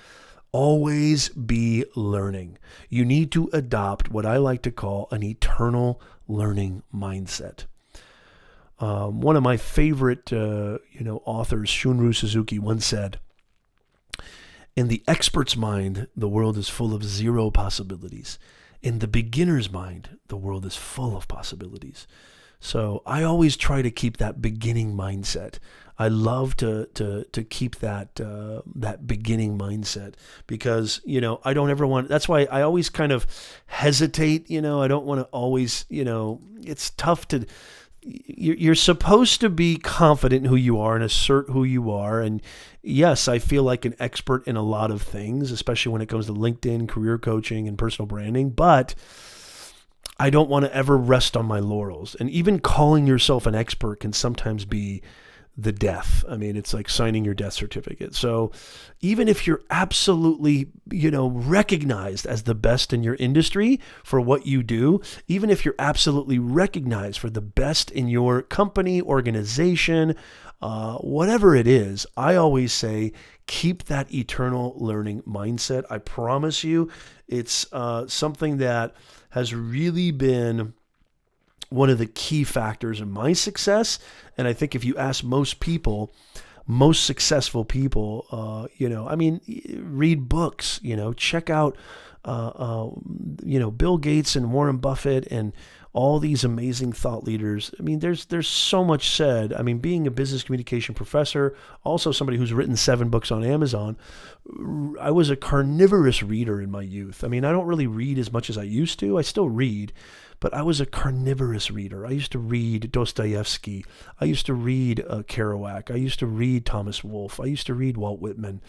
Always be learning. You need to adopt what I like to call an eternal learning mindset. One of my favorite, authors, Shunryu Suzuki, once said, "In the expert's mind, the world is full of 0 possibilities. in the beginner's mind, the world is full of possibilities. So I always try to keep that beginning mindset. I love to keep that beginning mindset because, I don't ever want, that's why I always kind of hesitate, I don't want to always, it's tough to, you're supposed to be confident in who you are and assert who you are. And yes, I feel like an expert in a lot of things, especially when it comes to LinkedIn, career coaching, and personal branding, but I don't want to ever rest on my laurels. And even calling yourself an expert can sometimes be the death. I mean, it's like signing your death certificate. So even if you're absolutely, recognized as the best in your industry for what you do, even if you're absolutely recognized for the best in your company, organization, whatever it is, I always say, keep that eternal learning mindset. I promise you, it's something that has really been one of the key factors in my success. And I think if you ask most people, most successful people, read books, check out, Bill Gates and Warren Buffett and all these amazing thought leaders. I mean, there's so much said. I mean, being a business communication professor, also somebody who's written 7 books on Amazon, I was a carnivorous reader in my youth. I mean, I don't really read as much as I used to. I still read, but I was a carnivorous reader. I used to read Dostoevsky. I used to read Kerouac. I used to read Thomas Wolfe. I used to read Walt Whitman.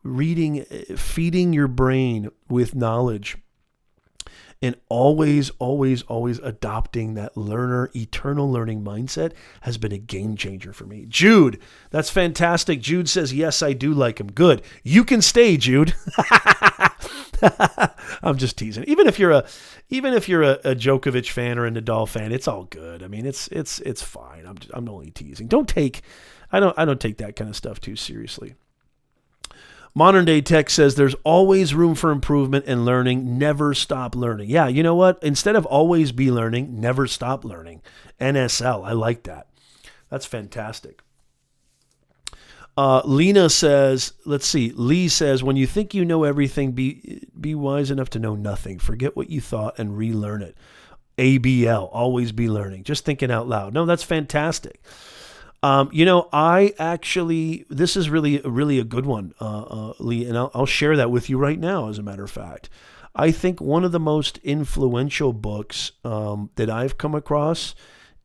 Reading, feeding your brain with knowledge, and always, always, always adopting that eternal learning mindset has been a game changer for me. Jude, that's fantastic. Jude says, yes, I do like him. Good. You can stay, Jude. I'm just teasing. Even if you're a Djokovic fan or a Nadal fan, it's all good. I mean, it's fine. I'm only teasing. I don't take that kind of stuff too seriously. Modern Day Tech says there's always room for improvement and learning. Never stop learning. Yeah, you know what? Instead of always be learning, never stop learning. NSL. I like that. That's fantastic. Lena says, let's see. Lee says, when you think you know everything, be wise enough to know nothing. Forget what you thought and relearn it. ABL. Always be learning. Just thinking out loud. No, that's fantastic. I actually, this is really a good one, Lee, and I'll share that with you right now, as a matter of fact. I think one of the most influential books that I've come across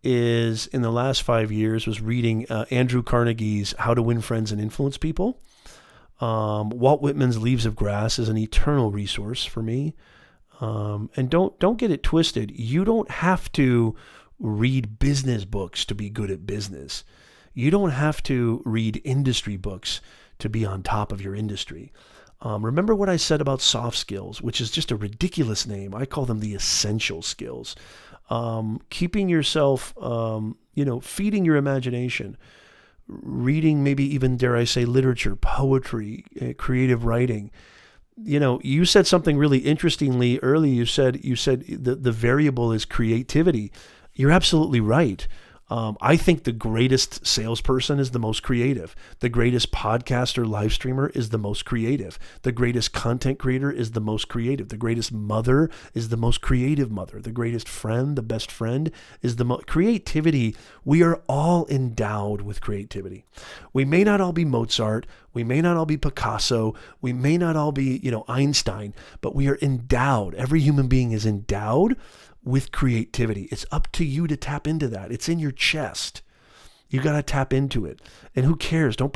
is, in the last 5 years, was reading Andrew Carnegie's How to Win Friends and Influence People. Walt Whitman's Leaves of Grass is an eternal resource for me. And don't get it twisted. You don't have to read business books to be good at business. You don't have to read industry books to be on top of your industry. Remember what I said about soft skills, which is just a ridiculous name. I call them the essential skills. Keeping yourself, feeding your imagination, reading, maybe even, dare I say, literature, poetry, creative writing. You said something really interestingly earlier. You said the variable is creativity. You're absolutely right. I think the greatest salesperson is the most creative. The greatest podcaster, live streamer is the most creative. The greatest content creator is the most creative. The greatest mother is the most creative mother. The greatest friend, the best friend is the most creativity. We are all endowed with creativity. We may not all be Mozart. We may not all be Picasso. We may not all be, Einstein, but we are endowed. Every human being is endowed with creativity. It's up to you to tap into that. It's in your chest. You got to tap into it. And who cares? Don't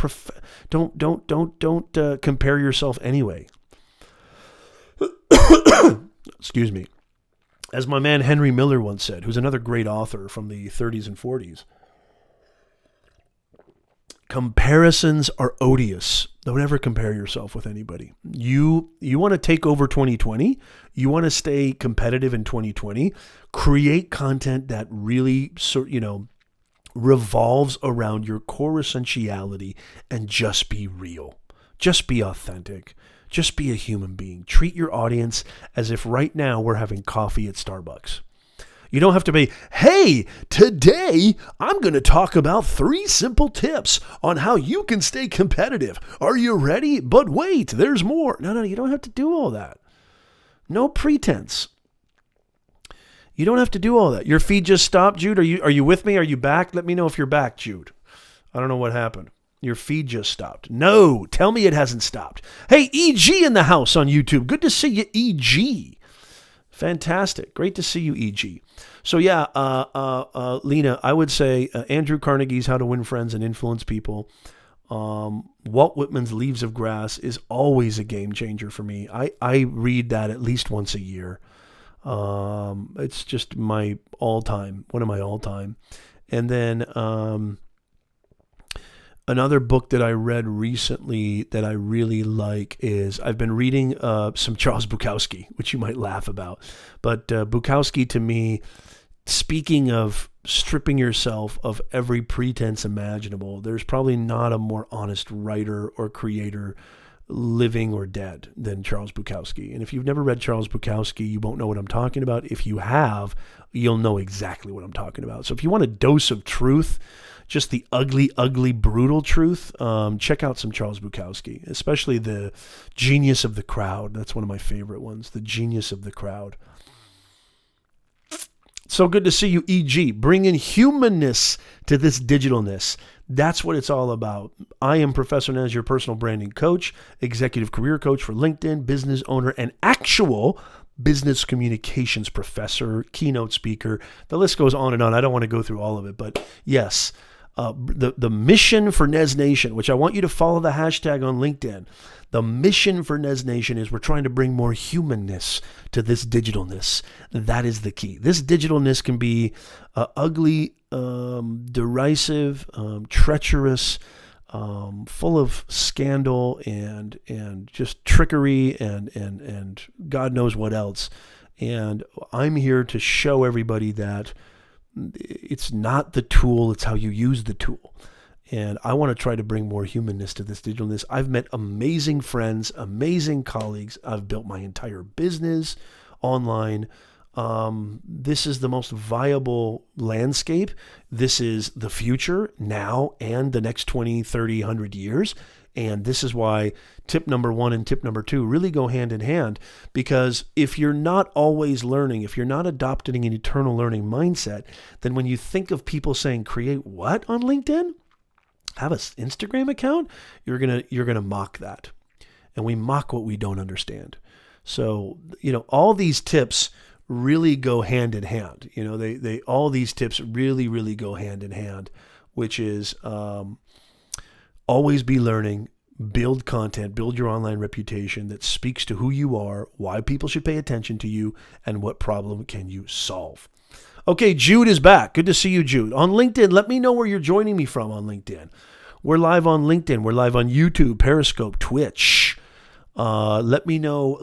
compare yourself anyway. Excuse me. As my man Henry Miller once said, who's another great author from the 30s and 40s, comparisons are odious. Don't ever compare yourself with anybody. You want to take over 2020. You want to stay competitive in 2020. Create content that really, revolves around your core essentiality, and just be real. Just be authentic. Just be a human being. Treat your audience as if right now we're having coffee at Starbucks. You don't have to be, hey, today I'm going to talk about 3 simple tips on how you can stay competitive. Are you ready? But wait, there's more. No, you don't have to do all that. No pretense. You don't have to do all that. Your feed just stopped, Jude. Are you with me? Are you back? Let me know if you're back, Jude. I don't know what happened. Your feed just stopped. No, tell me it hasn't stopped. Hey, EG in the house on YouTube. Good to see you, EG. Fantastic. Great to see you, EG. So yeah, Lena, I would say Andrew Carnegie's How to Win Friends and Influence People. Walt Whitman's Leaves of Grass is always a game changer for me. I read that at least once a year. It's just one of my all-time. And then another book that I read recently that I really like is, I've been reading some Charles Bukowski, which you might laugh about. But Bukowski, to me, speaking of stripping yourself of every pretense imaginable, there's probably not a more honest writer or creator living or dead than Charles Bukowski. And if you've never read Charles Bukowski, you won't know what I'm talking about. If you have, you'll know exactly what I'm talking about. So if you want a dose of truth, just the ugly, ugly, brutal truth, check out some Charles Bukowski, especially The Genius of the Crowd. That's one of my favorite ones, The Genius of the Crowd. So good to see you, EG. Bringing humanness to this digitalness. That's what it's all about. I am Professor Nez, your personal branding coach, executive career coach for LinkedIn, business owner, and actual business communications professor, keynote speaker. The list goes on and on. I don't want to go through all of it, but yes, the mission for Nez Nation, which I want you to follow the hashtag on LinkedIn. The mission for Nez Nation is we're trying to bring more humanness to this digitalness. That is the key. This digitalness can be ugly, derisive, treacherous, full of scandal and just trickery and God knows what else. And I'm here to show everybody that it's not the tool, it's how you use the tool. And I want to try to bring more humanness to this digitalness. I've met amazing friends, amazing colleagues. I've built my entire business online. This is the most viable landscape. This is the future now and the next 20, 30, 100 years. And this is why tip number 1 and tip number 2 really go hand in hand, because if you're not always learning, if you're not adopting an eternal learning mindset, then when you think of people saying, create what on LinkedIn? Have an Instagram account? You're gonna mock that. And we mock what we don't understand. So, all these tips really go hand in hand. They all these tips really go hand in hand, which is always be learning, build content, build your online reputation that speaks to who you are, why people should pay attention to you, and what problem can you solve. Okay, Jude is back. Good to see you, Jude. On LinkedIn, let me know where you're joining me from on LinkedIn. We're live on LinkedIn. We're live on YouTube, Periscope, Twitch. Let me know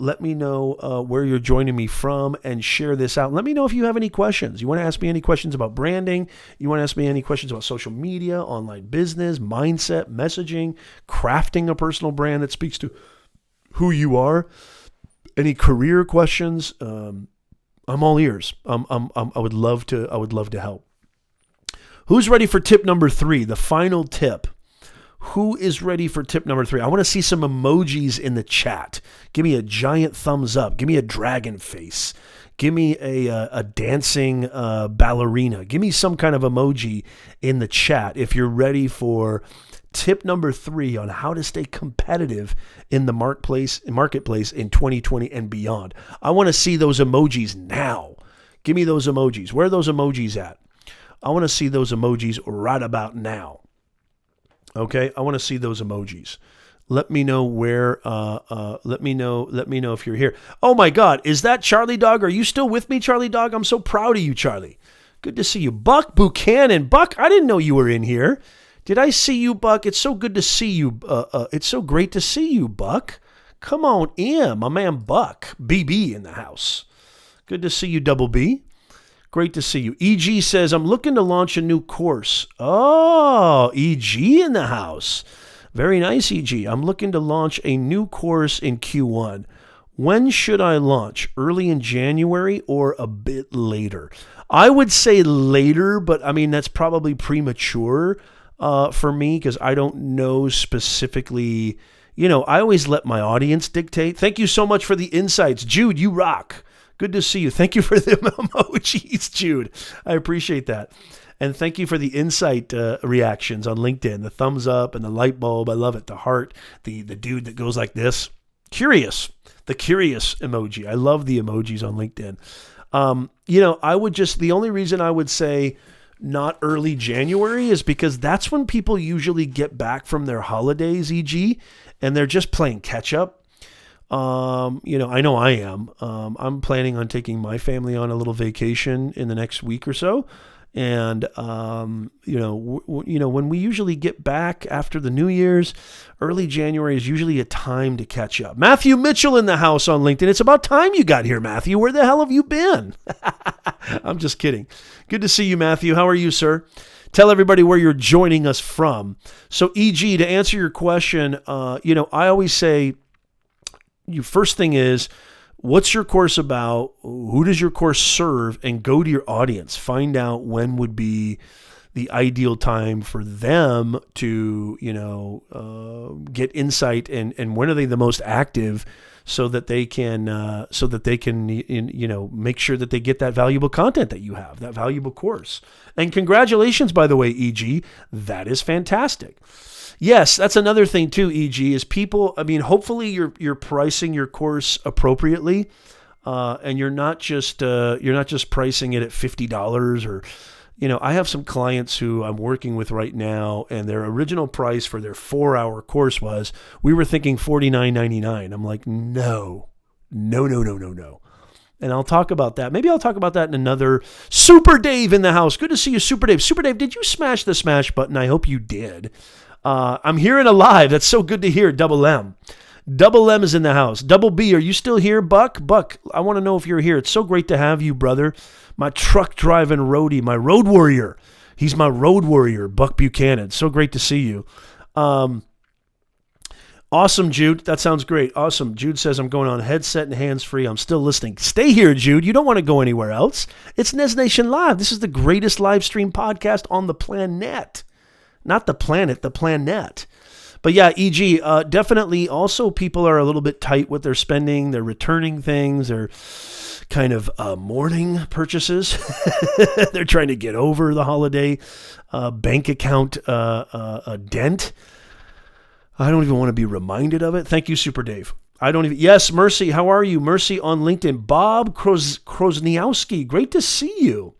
where you're joining me from and share this out. Let me know if you have any questions. You want to ask me any questions about branding? You want to ask me any questions about social media, online business, mindset, messaging, crafting a personal brand that speaks to who you are? Any career questions? I'm all ears. I would love to help. Who's ready for tip number 3, the final tip? Who is ready for tip number 3? I want to see some emojis in the chat. Give me a giant thumbs up. Give me a dragon face. Give me a dancing ballerina. Give me some kind of emoji in the chat if you're ready for tip number 3 on how to stay competitive in the marketplace in 2020 and beyond. I want to see those emojis now. Give me those emojis. Where are those emojis at? I want to see those emojis right about now. Okay, I want to see those emojis. Let me know where. Let me know if you're here. Oh my God, is that Charlie Dog? Are you still with me, Charlie Dog? I'm so proud of you, Charlie. Good to see you, Buck Buchanan. Buck, I didn't know you were in here. Did I see you, Buck? It's so good to see you. It's so great to see you, Buck. Come on in, my man, Buck BB in the house. Good to see you, Double B. Great to see you. EG says, I'm looking to launch a new course. Oh, EG in the house. Very nice, EG. I'm looking to launch a new course in Q1. When should I launch? Early in January or a bit later? I would say later, but I mean, that's probably premature for me because I don't know specifically. I always let my audience dictate. Thank you so much for the insights. Jude, you rock. Good to see you. Thank you for the emojis, Jude. I appreciate that. And thank you for the insight reactions on LinkedIn, the thumbs up and the light bulb. I love it. The heart, the dude that goes like this. Curious, the curious emoji. I love the emojis on LinkedIn. The only reason I would say not early January is because that's when people usually get back from their holidays, e.g., and they're just playing catch up. I know I am. I'm planning on taking my family on a little vacation in the next week or so. And, when we usually get back after the New Year's, early January is usually a time to catch up. Matthew Mitchell in the house on LinkedIn. It's about time you got here, Matthew. Where the hell have you been? I'm just kidding. Good to see you, Matthew. How are you, sir? Tell everybody where you're joining us from. So, EG, to answer your question, I always say, your first thing is, what's your course about? Who does your course serve? And go to your audience. Find out when would be the ideal time for them to, get insight and when are they the most active so that they can make sure that they get that valuable content that you have, that valuable course. And congratulations, by the way, EG, that is fantastic. Yes, that's another thing too, EG, is hopefully you're pricing your course appropriately, and you're not just pricing it at $50 or, I have some clients who I'm working with right now, and their original price for their 4-hour course we were thinking $49.99. I'm like, no. And I'll talk about that. Maybe I'll talk about that in another. Super Dave in the house. Good to see you, Super Dave. Super Dave, did you smash the smash button? I hope you did. I'm hearing alive. That's so good to hear. Double M. Double M is in the house. Double B, are you still here, Buck? Buck, I want to know if you're here. It's so great to have you, brother. My truck driving roadie, my road warrior. He's my road warrior, Buck Buchanan. So great to see you. Awesome, Jude. That sounds great. Awesome. Jude says, I'm going on headset and hands-free. I'm still listening. Stay here, Jude. You don't want to go anywhere else. It's Nez Nation Live. This is the greatest live stream podcast on the planet. Not the planet, the planet. But yeah, EG, definitely also people are a little bit tight with their spending. They're returning things. They're kind of mourning purchases. They're trying to get over the holiday bank account dent. I don't even want to be reminded of it. Thank you, Super Dave. Yes, Mercy, how are you? Mercy on LinkedIn. Bob Krosniowski, great to see you.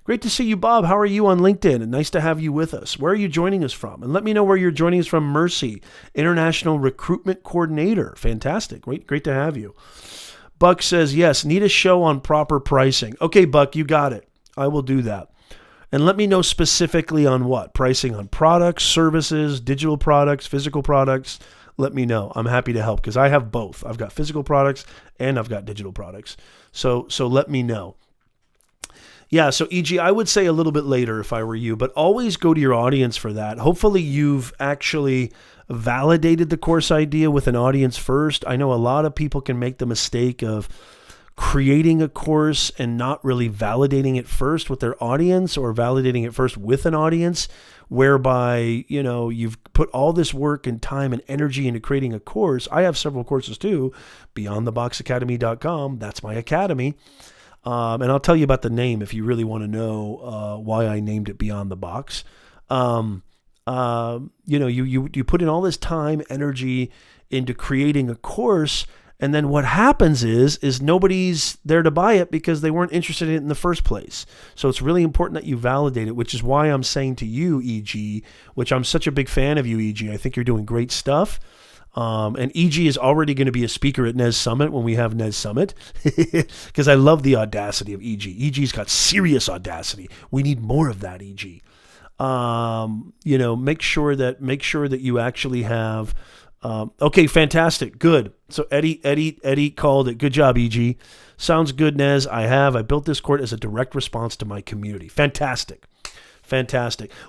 Great to see you, Bob. How are you on LinkedIn? And nice to have you with us. Where are you joining us from? And let me know where you're joining us from. Mercy, International Recruitment Coordinator. Fantastic. Great to have you. Buck says, yes, need a show on proper pricing. Okay, Buck, you got it. I will do that. And let me know specifically on what? Pricing on products, services, digital products, physical products. Let me know. I'm happy to help because I have both. I've got physical products and I've got digital products. So let me know. Yeah, so EG, I would say a little bit later if I were you, but always go to your audience for that. Hopefully you've actually validated the course idea with an audience first. I know a lot of people can make the mistake of creating a course and not really validating it first with their audience or validating it first with an audience, whereby, you've put all this work and time and energy into creating a course. I have several courses too, beyondtheboxacademy.com. That's my academy. And I'll tell you about the name if you really want to know why I named it Beyond the Box. You put in all this time, energy into creating a course, and then what happens is nobody's there to buy it because they weren't interested in it in the first place. So it's really important that you validate it, which is why I'm saying to you, EG, which I'm such a big fan of you, EG. I think you're doing great stuff. And EG is already going to be a speaker at Nez Summit when we have Nez Summit, because I love the audacity of EG. EG's got serious audacity. We need more of that, EG. Make sure that you actually have. Okay, fantastic, good. So Eddie called it. Good job, EG. Sounds good, Nez. I built this course as a direct response to my community. Fantastic.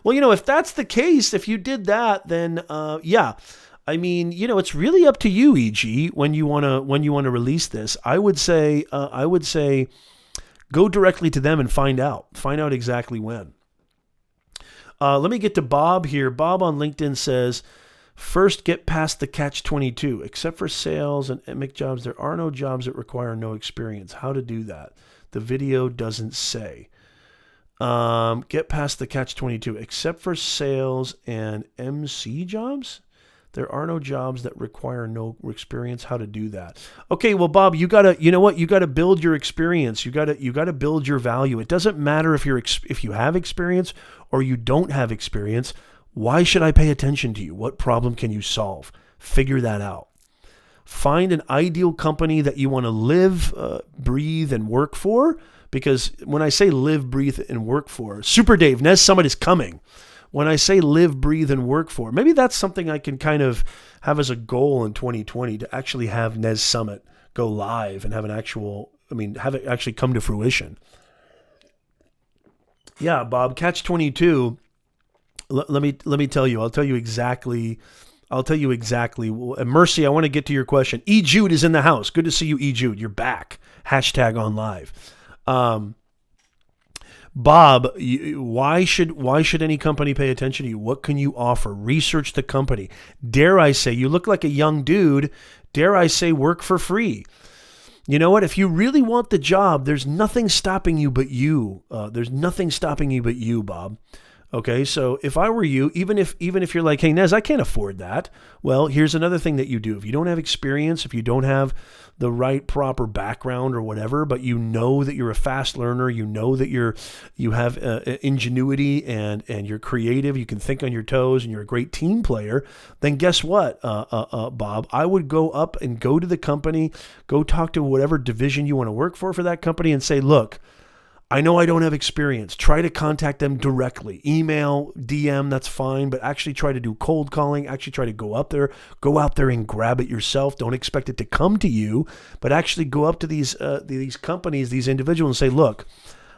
Well, if that's the case, if you did that, then yeah. I mean, it's really up to you, EG, when you want to release this. I would say go directly to them and find out exactly when. Let me get to Bob here. Bob on LinkedIn says, First, get past the catch-22. Except for sales and emic jobs, there are no jobs that require no experience. How to do that? The video doesn't say. Get past the catch-22. Except for sales and MC jobs, there are no jobs that require no experience. How to do that? Okay, well, Bob, you know what? You gotta build your experience. You gotta build your value. It doesn't matter if you have experience or you don't have experience. Why should I pay attention to you? What problem can you solve? Figure that out. Find an ideal company that you want to live, breathe, and work for. Because when I say live, breathe, and work for, Super Dave, Nez Summit is coming. When I say live, breathe, and work for, maybe that's something I can kind of have as a goal in 2020 to actually have Nez Summit go live and have it actually come to fruition. Yeah, Bob, Catch 22. Let me tell you. I'll tell you exactly. And Mercy, I want to get to your question. E. Jude is in the house. Good to see you, E. Jude. You're back. Hashtag on live. Bob, why should any company pay attention to you? What can you offer? Research the company. Dare I say, you look like a young dude. Dare I say, work for free. You know what? If you really want the job, there's nothing stopping you but you. There's nothing stopping you but you, Bob. Okay, so if I were you, even if you're like, hey, Nez, I can't afford that. Well, here's another thing that you do. If you don't have experience, if you don't have the right proper background or whatever, but you know that you're a fast learner, you know that you have ingenuity and you're creative, you can think on your toes, and you're a great team player, then guess what, Bob? I would go up and go to the company, go talk to whatever division you want to work for that company and say, look, I know I don't have experience. Try to contact them directly. Email, DM, that's fine, but actually try to do cold calling. Actually try to go out there and grab it yourself. Don't expect it to come to you, but actually go up to these companies, these individuals, and say, look,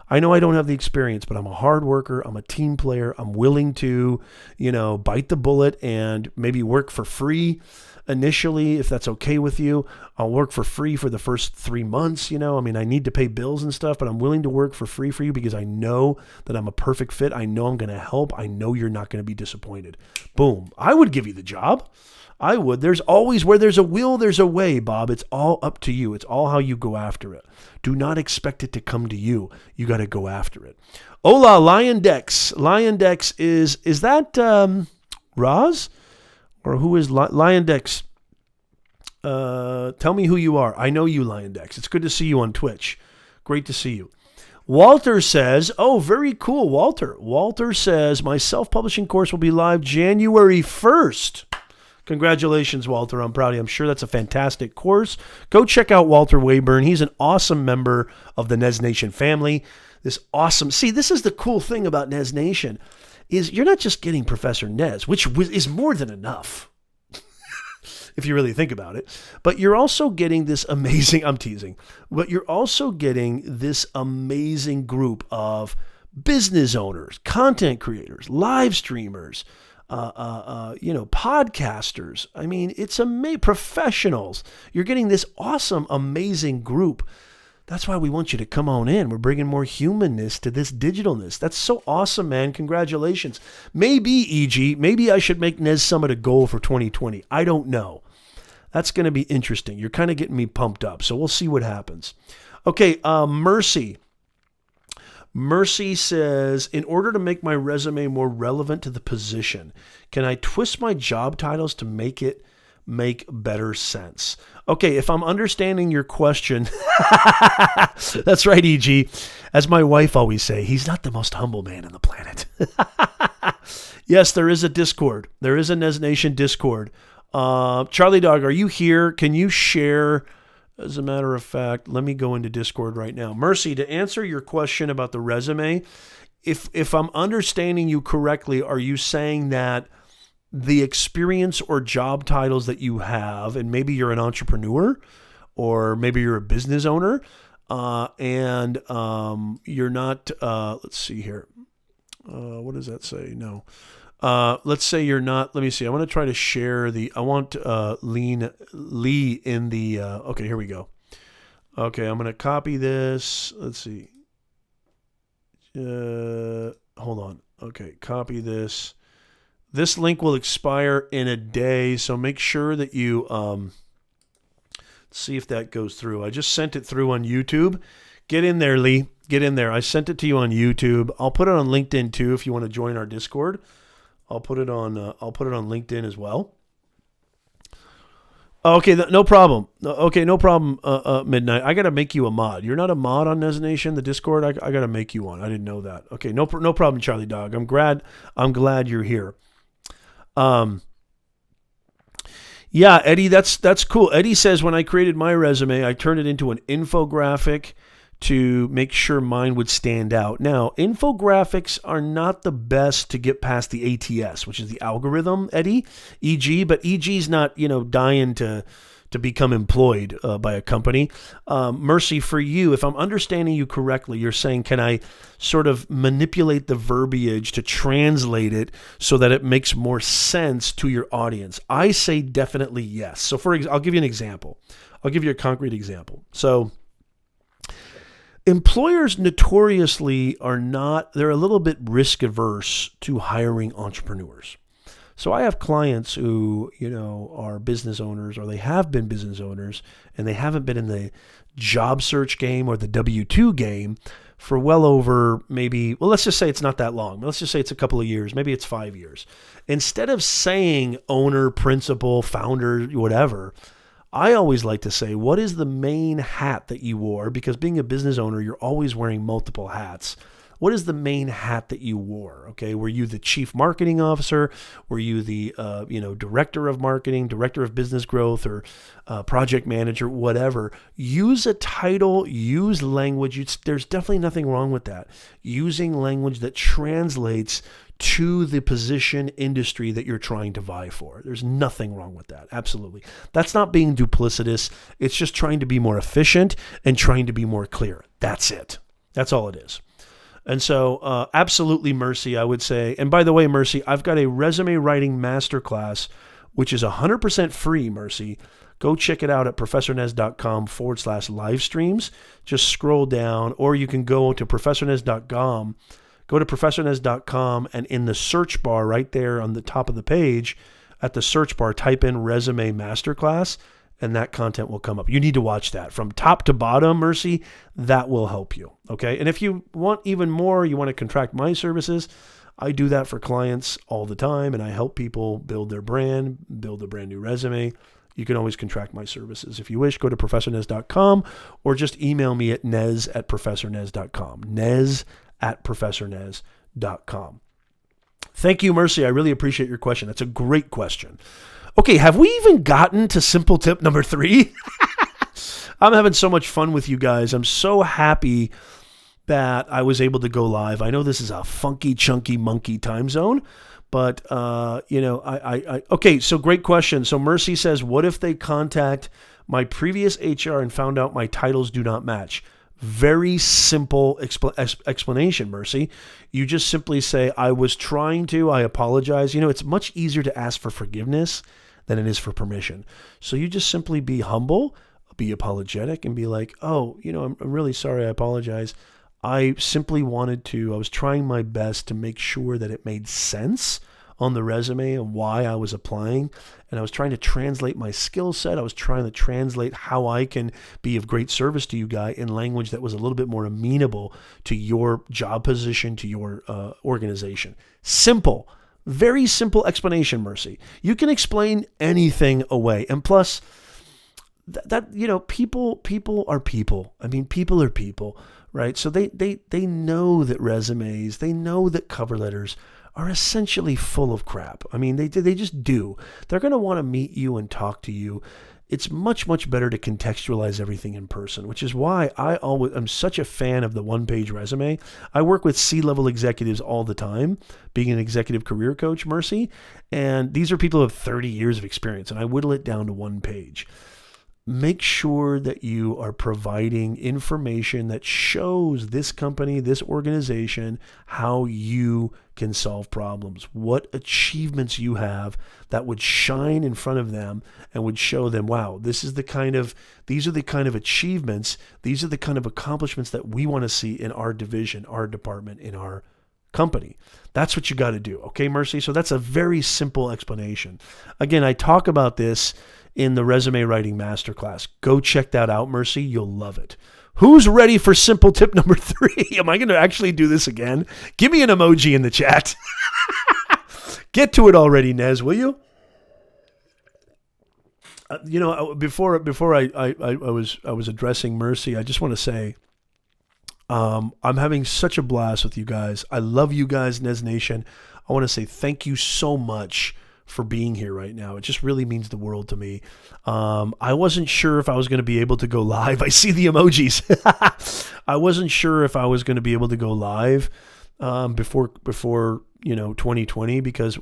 I know I don't have the experience, but I'm a hard worker. I'm a team player. I'm willing to, bite the bullet and maybe work for free. Initially, if that's okay with you, I'll work for free for the first 3 months. I need to pay bills and stuff, but I'm willing to work for free for you because I know that I'm a perfect fit. I know I'm going to help. I know you're not going to be disappointed. Boom. I would give you the job. I would. There's always, where there's a will, there's a way, Bob. It's all up to you. It's all how you go after it. Do not expect it to come to you. You got to go after it. Hola, Lion Dex. Lion Dex is that Roz? Or who is Lion Dex? Tell me who you are. I know you, Lion Dex. It's good to see you on Twitch. Great to see you. Walter says, oh, very cool, Walter. Walter says, my self-publishing course will be live January 1st. Congratulations, Walter. I'm proud of you. I'm sure that's a fantastic course. Go check out Walter Wayburn. He's an awesome member of the Nez Nation family. This is the cool thing about Nez Nation. Is you're not just getting Professor Nez, which is more than enough, if you really think about it, but you're also getting this amazing, I'm teasing, but you're also getting this amazing group of business owners, content creators, live streamers, podcasters. It's professionals. You're getting this awesome, amazing group. That's why we want you to come on in. We're bringing more humanness to this digitalness. That's so awesome, man. Congratulations. Maybe I should make Nez Summit a goal for 2020. I don't know. That's going to be interesting. You're kind of getting me pumped up, so we'll see what happens. Okay, Mercy. Mercy says, in order to make my resume more relevant to the position, can I twist my job titles to make better sense? Okay, if I'm understanding your question, that's right, EG. As my wife always say, he's not the most humble man on the planet. Yes, there is a Discord. There is a Nez Nation Discord. Charlie Dog, are you here? Can you share? As a matter of fact, let me go into Discord right now. Mercy, to answer your question about the resume, if I'm understanding you correctly, are you saying that the experience or job titles that you have, and maybe you're an entrepreneur or maybe you're a business owner, and you're not, let's see here. What does that say? No. Let's say you're not, let me see. I want to try to share I want Lee in the, okay, here we go. Okay, I'm going to copy this. Let's see. Hold on. Okay, copy this. This link will expire in a day, so make sure that you see if that goes through. I just sent it through on YouTube. Get in there, Lee. Get in there. I sent it to you on YouTube. I'll put it on LinkedIn too if you want to join our Discord. I'll put it on LinkedIn as well. Okay, no problem. Okay, no problem. Midnight. I gotta make you a mod. You're not a mod on Nez Nation, the Discord. I gotta make you one. I didn't know that. Okay, no problem, Charlie Dog. I'm glad you're here. Yeah, Eddie, that's cool. Eddie says when I created my resume, I turned it into an infographic to make sure mine would stand out. Now, infographics are not the best to get past the ATS, which is the algorithm, Eddie, EG, but EG's not, dying to become employed by a company. Mercy, for you, if I'm understanding you correctly, you're saying, can I sort of manipulate the verbiage to translate it so that it makes more sense to your audience? I say definitely yes. So I'll give you an example. I'll give you a concrete example. So employers notoriously they're a little bit risk averse to hiring entrepreneurs. So I have clients who, are business owners, or they have been business owners, and they haven't been in the job search game or the W-2 game for well over let's just say it's not that long. Let's just say it's a couple of years. Maybe it's 5 years. Instead of saying owner, principal, founder, whatever, I always like to say, what is the main hat that you wore? Because being a business owner, you're always wearing multiple hats. What is the main hat that you wore? Okay, were you the chief marketing officer? Were you the director of marketing, director of business growth, or project manager, whatever? Use a title, use language. There's definitely nothing wrong with that. Using language that translates to the position, industry that you're trying to vie for. There's nothing wrong with that. Absolutely. That's not being duplicitous. It's just trying to be more efficient and trying to be more clear. That's it. That's all it is. And so absolutely, Mercy, I would say. And by the way, Mercy, I've got a resume writing masterclass, which is 100% free, Mercy. Go check it out at professornez.com/livestreams. Just scroll down, or you can go to professornez.com. Go to professornez.com, and in the search bar right there on the top of the page, at the search bar, type in resume masterclass, and that content will come up. You need to watch that from top to bottom, Mercy. That will help you, okay? And if you want even more, you want to contract my services, I do that for clients all the time, and I help people build their brand, build a brand new resume. You can always contract my services. If you wish, go to professornez.com or just email me at nez@professornez.com. nez@professornez.com. Thank you, Mercy. I really appreciate your question. That's a great question. Okay, have we even gotten to simple tip number 3? I'm having so much fun with you guys. I'm so happy that I was able to go live. I know this is a funky, chunky, monkey time zone, but okay, so great question. So Mercy says, what if they contact my previous HR and found out my titles do not match? Very simple explanation, Mercy. You just simply say, I apologize. It's much easier to ask for forgiveness than it is for permission. So you just simply be humble, be apologetic, and be like, I'm really sorry, I apologize. I was trying my best to make sure that it made sense on the resume and why I was applying. And I was trying to translate my skill set. I was trying to translate how I can be of great service to you guys in language that was a little bit more amenable to your job position, to your organization. Simple, very simple explanation, Mercy. You can explain anything away. And plus, people are people. I mean, people are people, right? So they know that resumes, they know that cover letters are essentially full of crap. I mean, they just do. They're going to want to meet you and talk to you. It's much, much better to contextualize everything in person, which is why I'm such a fan of the one-page resume. I work with C-level executives all the time, being an executive career coach, Mercy, and these are people who have 30 years of experience, and I whittle it down to one page. Make sure that you are providing information that shows this company, this organization, how you can solve problems, what achievements you have that would shine in front of them and would show them, wow, these are the kind of achievements, these are the kind of accomplishments that we want to see in our division, our department, in our company. That's what you got to do. Okay, Mercy? So that's a very simple explanation. Again, I talk about this in the Resume Writing Masterclass. Go check that out, Mercy. You'll love it. Who's ready for simple tip number 3? Am I going to actually do this again? Give me an emoji in the chat. Get to it already, Nez, will you? Before I was addressing Mercy, I just want to say I'm having such a blast with you guys. I love you guys, Nez Nation. I want to say thank you so much for being here right now. It just really means the world to me. I wasn't sure if I was going to be able to go live. I see the emojis. I wasn't sure if I was going to be able to go live before 2020, because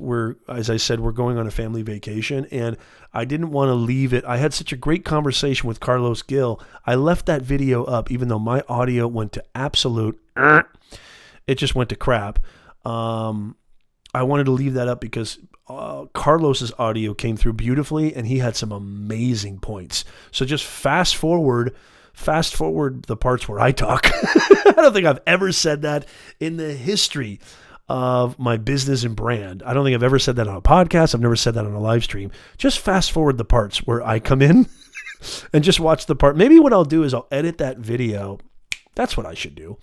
as I said, we're going on a family vacation, and I didn't want to leave it. I had such a great conversation with Carlos Gil. I left that video up, even though my audio went to absolute, it just went to crap. I wanted to leave that up because Carlos's audio came through beautifully, and he had some amazing points. So just fast forward the parts where I talk. I don't think I've ever said that in the history of my business and brand. I don't think I've ever said that on a podcast. I've never said that on a live stream. Just fast forward the parts where I come in and just watch the part. Maybe what I'll do is I'll edit that video. That's what I should do.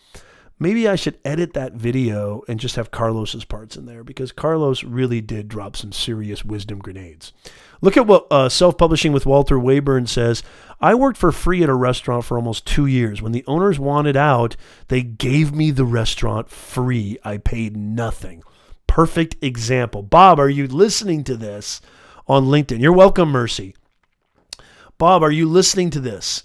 Maybe I should edit that video and just have Carlos's parts in there, because Carlos really did drop some serious wisdom grenades. Look at what Self-Publishing with Walter Wayburn says. I worked for free at a restaurant for almost 2 years. When the owners wanted out, they gave me the restaurant free. I paid nothing. Perfect example. Bob, are you listening to this on LinkedIn? You're welcome, Mercy. Bob, are you listening to this?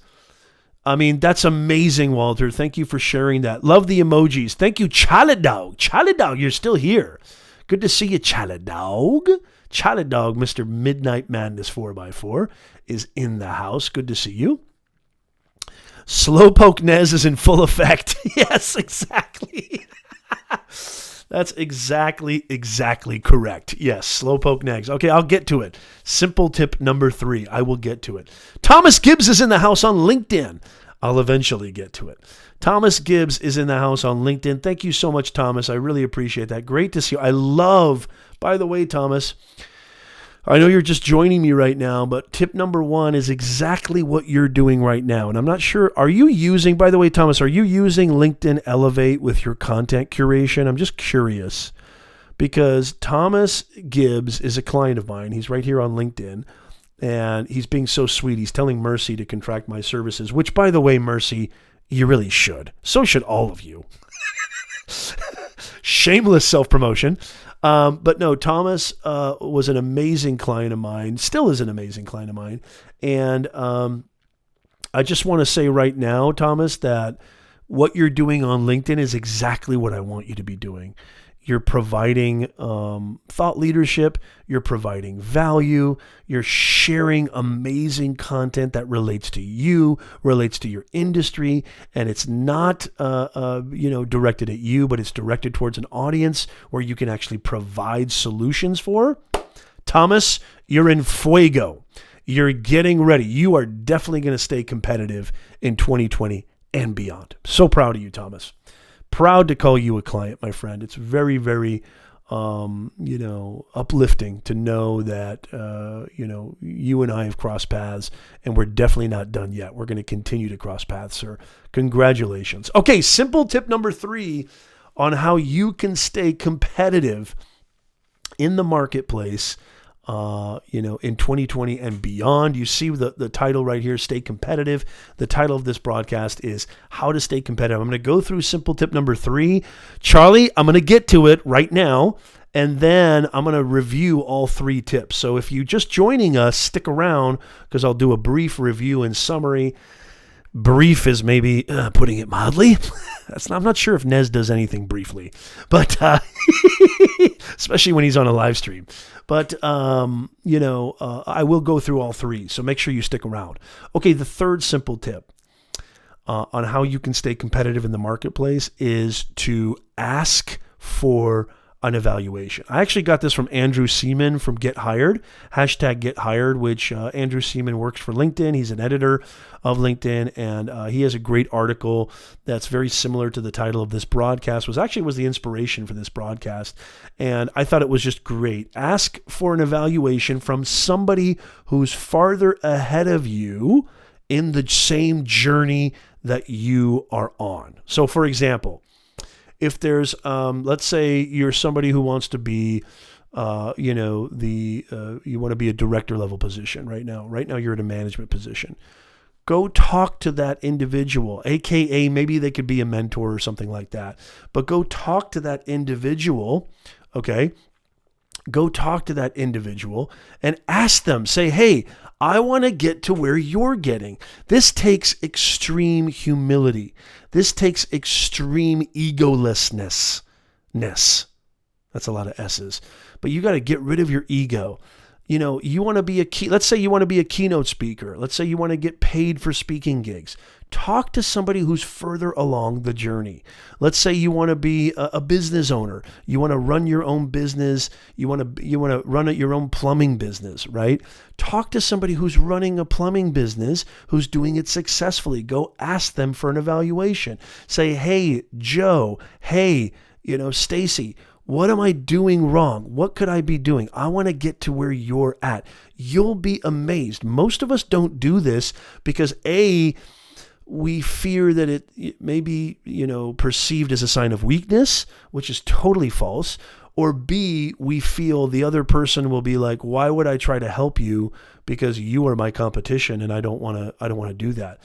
I mean, that's amazing, Walter. Thank you for sharing that. Love the emojis. Thank you, Chaladog. Chaladog, you're still here. Good to see you, Chaladog. Chaladog, Mr. Midnight Madness 4x4, is in the house. Good to see you. Slowpoke Nez is in full effect. Yes, exactly. That's exactly correct. Yes, Slowpoke Nez. Okay, I'll get to it. Simple tip number 3. I will get to it. Thomas Gibbs is in the house on LinkedIn. I'll eventually get to it. Thomas Gibbs is in the house on LinkedIn. Thank you so much, Thomas. I really appreciate that. Great to see you. I love, by the way, Thomas, I know you're just joining me right now, but tip number 1 is exactly what you're doing right now. And I'm not sure, are you using, by the way, Thomas, are you using LinkedIn Elevate with your content curation? I'm just curious, because Thomas Gibbs is a client of mine. He's right here on LinkedIn, and he's being so sweet. He's telling Mercy to contract my services, which, by the way, Mercy, you really should. So should all of you. Shameless self-promotion. But no, Thomas was an amazing client of mine, still is an amazing client of mine. And I just want to say right now, Thomas, that what you're doing on LinkedIn is exactly what I want you to be doing. You're providing thought leadership. You're providing value. You're sharing amazing content that relates to you, relates to your industry, and it's not directed at you, but it's directed towards an audience where you can actually provide solutions for. Thomas, you're in fuego. You're getting ready. You are definitely going to stay competitive in 2020 and beyond. So proud of you, Thomas. Proud to call you a client, my friend. It's very, very, uplifting to know that, you and I have crossed paths, and we're definitely not done yet. We're going to continue to cross paths, sir. Congratulations. Okay, simple tip number 3 on how you can stay competitive in the marketplace, in 2020 and beyond. You see the title right here, Stay Competitive. The title of this broadcast is How to Stay Competitive. I'm going to go through simple tip number 3. Charlie, I'm going to get to it right now, and then I'm going to review all 3 tips. So if you're just joining us, stick around, because I'll do a brief review and summary. Brief is maybe putting it mildly. I'm not sure if Nez does anything briefly, but especially when he's on a live stream. But, I will go through all 3, so make sure you stick around. Okay, the third simple tip on how you can stay competitive in the marketplace is to ask for an evaluation. I actually got this from Andrew Seaman from Get Hired, hashtag Get Hired, which Andrew Seaman works for LinkedIn. He's an editor of LinkedIn, and he has a great article that's very similar to the title of this broadcast. Was the inspiration for this broadcast, and I thought it was just great. Ask for an evaluation from somebody who's farther ahead of you in the same journey that you are on. So, for example, if there's, let's say you're somebody who wants to be, you want to be a director level position right now. Right now you're in a management position. Go talk to that individual, AKA maybe they could be a mentor or something like that. But go talk to that individual, okay? Go talk to that individual and ask them, say, hey, I want to get to where you're getting. This takes extreme humility. This takes extreme egolessness. That's a lot of S's. But you got to get rid of your ego. You want to be let's say you want to be a keynote speaker. Let's say you want to get paid for speaking gigs. Talk to somebody who's further along the journey. Let's say you want to be a business owner. You want to run your own business. You want to run your own plumbing business, right? Talk to somebody who's running a plumbing business, who's doing it successfully. Go ask them for an evaluation. Say, hey, Joe, hey, Stacy, what am I doing wrong? What could I be doing? I want to get to where you're at. You'll be amazed. Most of us don't do this because we fear that it may be, perceived as a sign of weakness, which is totally false. Or B, we feel the other person will be like, why would I try to help you? Because you are my competition and I don't want to do that.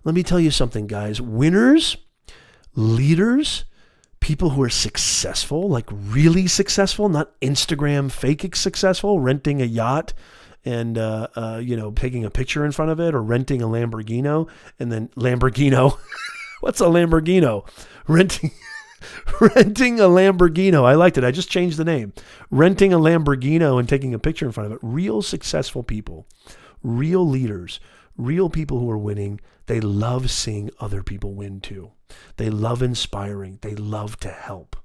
Let me tell you something, guys. Winners, leaders, people who are successful, like really successful, not Instagram fake successful, renting a yacht and, taking a picture in front of it, or renting a Lamborghini and then Lamborghini. What's a Lamborghini? Renting a Lamborghini. I liked it. I just changed the name. Renting a Lamborghini and taking a picture in front of it. Real successful people, real leaders, real people who are winning. They love seeing other people win too. They love inspiring. They love to help.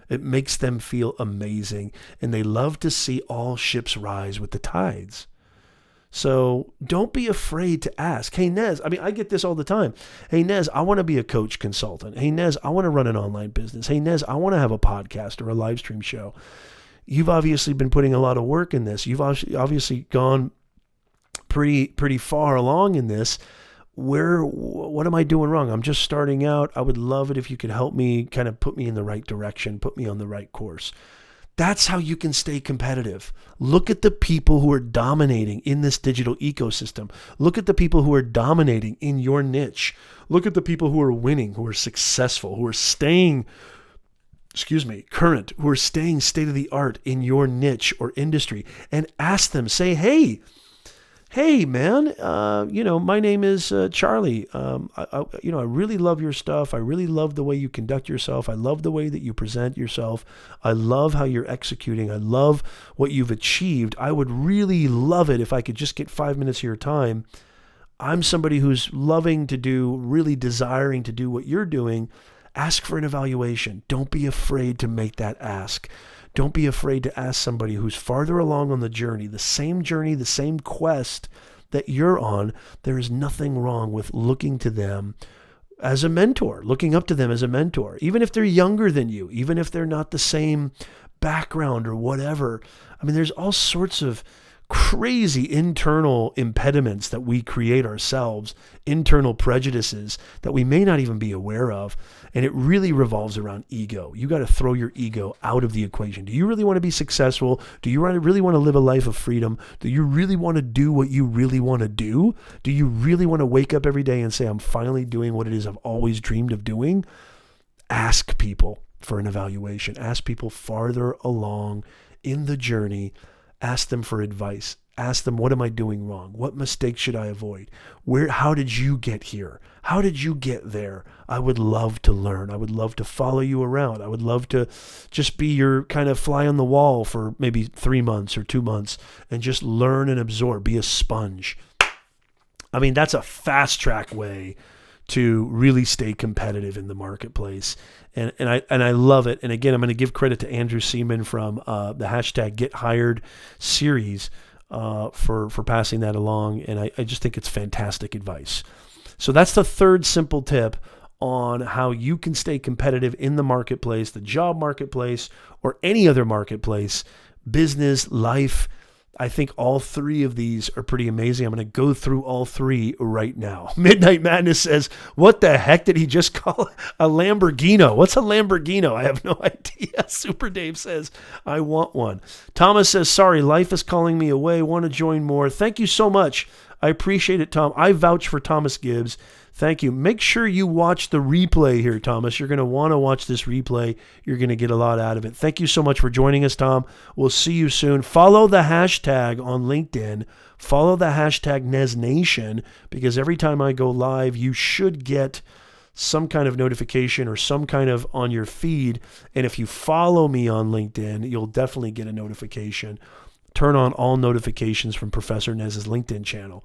It makes them feel amazing, and they love to see all ships rise with the tides. So don't be afraid to ask. Hey, Nez, I get this all the time. Hey, Nez, I want to be a coach consultant. Hey, Nez, I want to run an online business. Hey, Nez, I want to have a podcast or a live stream show. You've obviously been putting a lot of work in this. You've obviously gone pretty far along in this. What am I doing wrong? I'm just starting out. I would love it if you could help me, kind of put me in the right direction, put me on the right course. That's how you can stay competitive. Look at the people who are dominating in this digital ecosystem. Look at the people who are dominating in your niche. Look at the people who are winning, who are successful, who are staying, current, who are staying state of the art in your niche or industry, and ask them, say, hey, man, my name is Charlie. I really love your stuff. I really love the way you conduct yourself. I love the way that you present yourself. I love how you're executing. I love what you've achieved. I would really love it if I could just get 5 minutes of your time. I'm somebody who's really desiring to do what you're doing. Ask for an evaluation. Don't be afraid to make that ask. Don't be afraid to ask somebody who's farther along on the journey, the same quest that you're on. There is nothing wrong with looking to them as a mentor, looking up to them as a mentor, even if they're younger than you, even if they're not the same background or whatever. There's all sorts of crazy internal impediments that we create ourselves, internal prejudices that we may not even be aware of. And it really revolves around ego. You got to throw your ego out of the equation. Do you really want to be successful? Do you really want to live a life of freedom? Do you really want to do what you really want to do? Do you really want to wake up every day and say, I'm finally doing what it is I've always dreamed of doing? Ask people for an evaluation. Ask people farther along in the journey. Ask them for advice. Ask them, what am I doing wrong? What mistakes should I avoid? How did you get here? How did you get there? I would love to learn. I would love to follow you around. I would love to just be your kind of fly on the wall for maybe 3 months or 2 months and just learn and absorb, be a sponge. That's a fast track way to really stay competitive in the marketplace. And I love it. And again, I'm going to give credit to Andrew Seaman from the hashtag Get Hired series for passing that along. And I just think it's fantastic advice. So that's the third simple tip on how you can stay competitive in the marketplace, the job marketplace, or any other marketplace, business, life. I think all three of these are pretty amazing. I'm going to go through all three right now. Midnight Madness says, what the heck did he just call a Lamborghini? What's a Lamborghini? I have no idea. Super Dave says, I want one. Thomas says, sorry, life is calling me away. Want to join more. Thank you so much. I appreciate it, Tom. I vouch for Thomas Gibbs. Thank you. Make sure you watch the replay here, Thomas. You're going to want to watch this replay. You're going to get a lot out of it. Thank you so much for joining us, Tom. We'll see you soon. Follow the hashtag on LinkedIn. Follow the hashtag NezNation, because every time I go live, you should get some kind of notification or some kind of on your feed. And if you follow me on LinkedIn, you'll definitely get a notification. Turn on all notifications from Professor Nez's LinkedIn channel.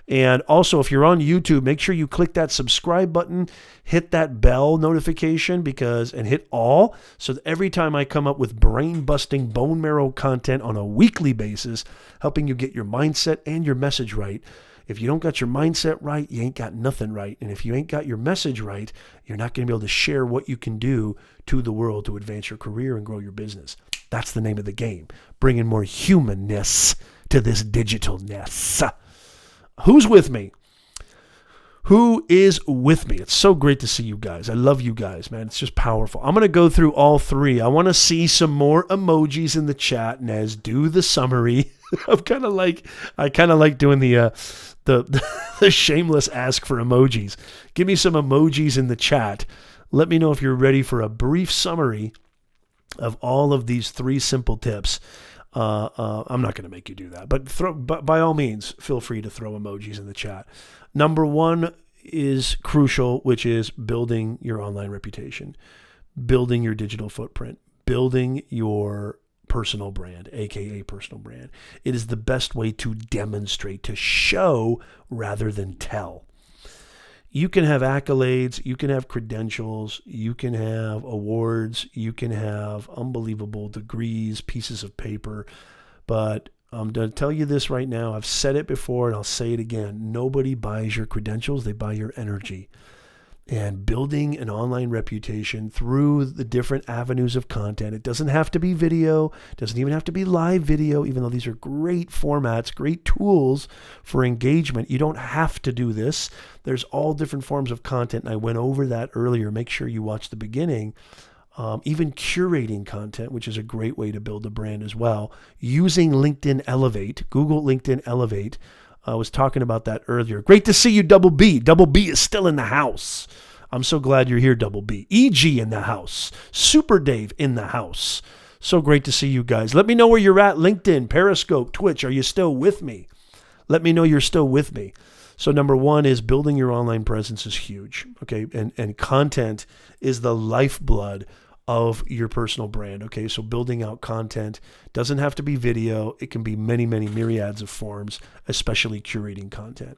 And also, if you're on YouTube, make sure you click that subscribe button, hit that bell notification and hit all, so that every time I come up with brain-busting, bone marrow content on a weekly basis, helping you get your mindset and your message right. If you don't got your mindset right, you ain't got nothing right. And if you ain't got your message right, you're not going to be able to share what you can do to the world to advance your career and grow your business. That's the name of the game. Bringing more humanness to this digitalness. Who's with me? Who is with me? It's so great to see you guys. I love you guys, man. It's just powerful. I'm going to go through all three. I want to see some more emojis in the chat. Nez, do the summary. I kind of like doing the shameless ask for emojis. Give me some emojis in the chat. Let me know if you're ready for a brief summary of all of these three simple tips. I'm not going to make you do that, but by all means, feel free to throw emojis in the chat. Number one is crucial, which is building your online reputation, building your digital footprint, building your personal brand, aka personal brand. It is the best way to demonstrate, to show rather than tell. You can have accolades, you can have credentials, you can have awards, you can have unbelievable degrees, pieces of paper, but I'm going to tell you this right now. I've said it before and I'll say it again. Nobody buys your credentials, they buy your energy. And building an online reputation through the different avenues of content. It doesn't have to be video, doesn't even have to be live video, even though these are great formats, great tools for engagement. You don't have to do this. There's all different forms of content, and I went over that earlier. Make sure you watch the beginning. Even curating content, which is a great way to build a brand as well. Using LinkedIn Elevate, Google LinkedIn Elevate. I was talking about that earlier. Great to see you, Double B. Double B is still in the house. I'm so glad you're here, Double B. EG in the house. Super Dave in the house. So great to see you guys. Let me know where you're at. LinkedIn, Periscope, Twitch. Are you still with me? Let me know you're still with me. So number one is building your online presence is huge. Okay. And content is the lifeblood of your personal brand. Okay. So building out content doesn't have to be video. It can be many, many myriads of forms, especially curating content.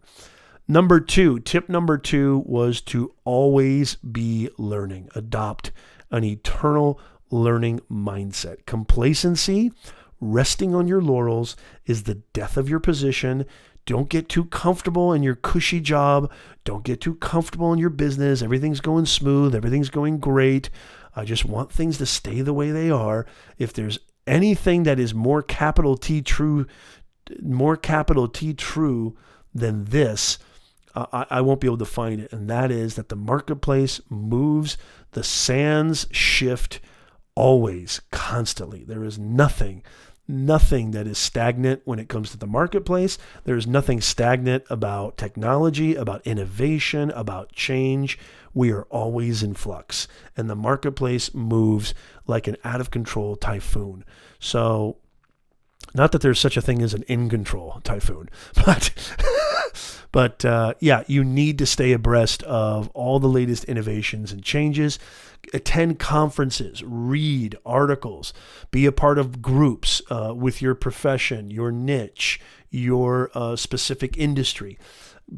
Number two, tip number two was to always be learning. Adopt an eternal learning mindset. Complacency, resting on your laurels is the death of your position. Don't get too comfortable in your cushy job. Don't get too comfortable in your business. Everything's going smooth. Everything's going great. I just want things to stay the way they are. If there's anything that is more capital T true than this, I won't be able to find it. And that is that the marketplace moves, the sands shift always, constantly. There is nothing that is stagnant when it comes to the marketplace. There is nothing stagnant about technology, about innovation, about change. We are always in flux, and the marketplace moves like an out-of-control typhoon. So, not that there's such a thing as an in-control typhoon, but you need to stay abreast of all the latest innovations and changes. Attend conferences, read articles, be a part of groups with your profession, your niche, your specific industry.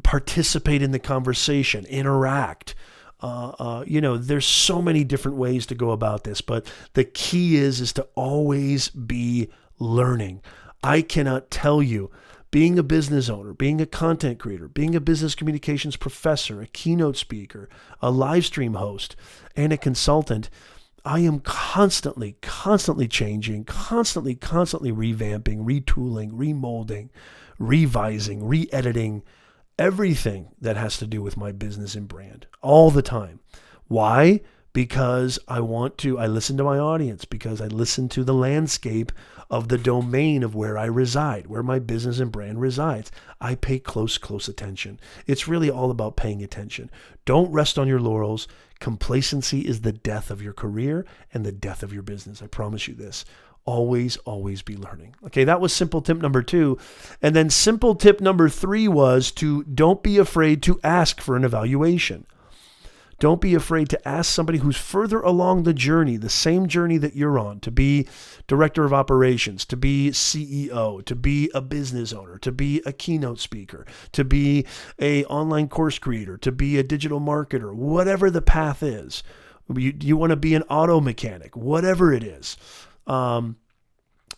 participate in the conversation, interact. There's so many different ways to go about this, but the key is to always be learning. I cannot tell you, being a business owner, being a content creator, being a business communications professor, a keynote speaker, a live stream host, and a consultant, I am constantly changing, constantly revamping, retooling, remolding, revising, re-editing, everything that has to do with my business and brand all the time. Why? Because I listen to my audience, because I listen to the landscape of the domain of where I reside, where my business and brand resides. I pay close attention. It's really all about paying attention. Don't rest on your laurels. Complacency is the death of your career and the death of your business. I promise you this. Always be learning. Okay, that was simple tip number 2. And then simple tip number 3 was to don't be afraid to ask for an evaluation. Don't be afraid to ask somebody who's further along the journey, the same journey that you're on, to be director of operations, to be CEO, to be a business owner, to be a keynote speaker, to be an online course creator, to be a digital marketer, whatever the path is. You want to be an auto mechanic, whatever it is. You want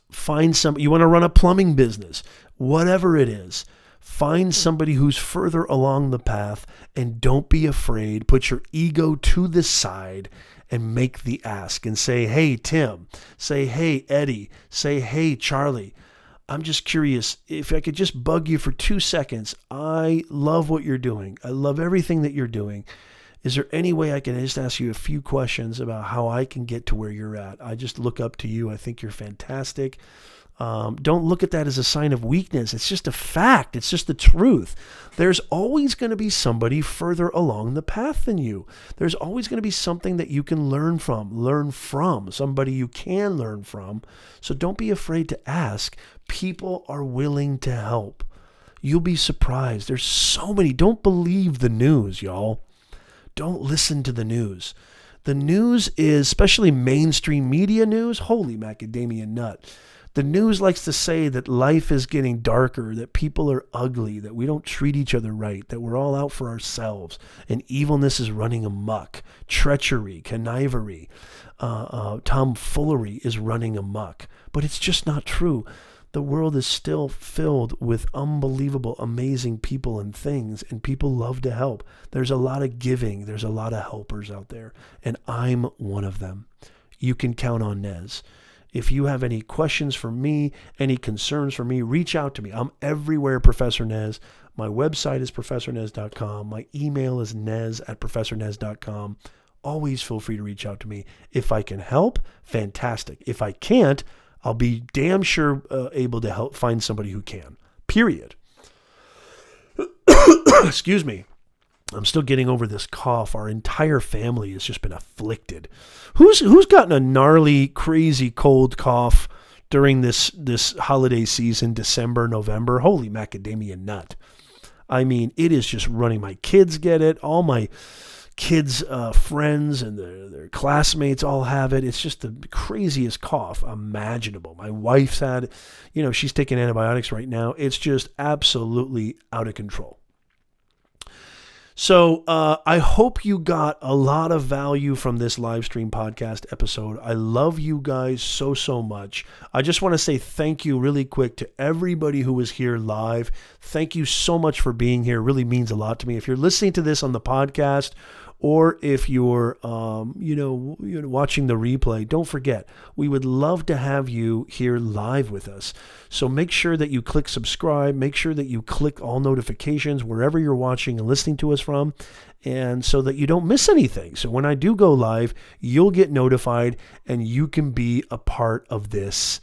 to run a plumbing business, whatever it is. Find somebody who's further along the path and don't be afraid. Put your ego to the side and make the ask and say, hey, Tim, say, hey, Eddie, say, hey, Charlie, I'm just curious if I could just bug you for 2 seconds. I love what you're doing. I love everything that you're doing. Is there any way I can just ask you a few questions about how I can get to where you're at? I just look up to you. I think you're fantastic. Don't look at that as a sign of weakness. It's just a fact. It's just the truth. There's always going to be somebody further along the path than you. There's always going to be something that you can learn from, somebody you can learn from. So don't be afraid to ask. People are willing to help. You'll be surprised. There's so many. Don't believe the news, y'all. Don't listen to the news. The news is, especially mainstream media news, holy macadamia nut. The news likes to say that life is getting darker, that people are ugly, that we don't treat each other right, that we're all out for ourselves, and evilness is running amok. Treachery, connivery, tomfoolery is running amok. But it's just not true. The world is still filled with unbelievable, amazing people and things, and people love to help. There's a lot of giving. There's a lot of helpers out there, and I'm one of them. You can count on Nez. If you have any questions for me, any concerns for me, reach out to me. I'm everywhere, Professor Nez. My website is professornez.com. My email is nez@professornez.com. Always feel free to reach out to me. If I can help, fantastic. If I can't, I'll be damn sure able to help find somebody who can. Period. Excuse me. I'm still getting over this cough. Our entire family has just been afflicted. Who's gotten a gnarly, crazy cold cough during this holiday season, December, November? Holy macadamia nut. I mean, it is just running. My kids get it. All my kids' friends and their classmates all have it. It's just the craziest cough imaginable. My wife's had, she's taking antibiotics right now. It's just absolutely out of control. So I hope you got a lot of value from this live stream podcast episode. I love you guys so much. I just want to say thank you really quick to everybody who was here live. Thank you so much for being here. It really means a lot to me. If you're listening to this on the podcast, or if you're, watching the replay, don't forget, we would love to have you here live with us. So make sure that you click subscribe. Make sure that you click all notifications wherever you're watching and listening to us from, and so that you don't miss anything. So when I do go live, you'll get notified and you can be a part of this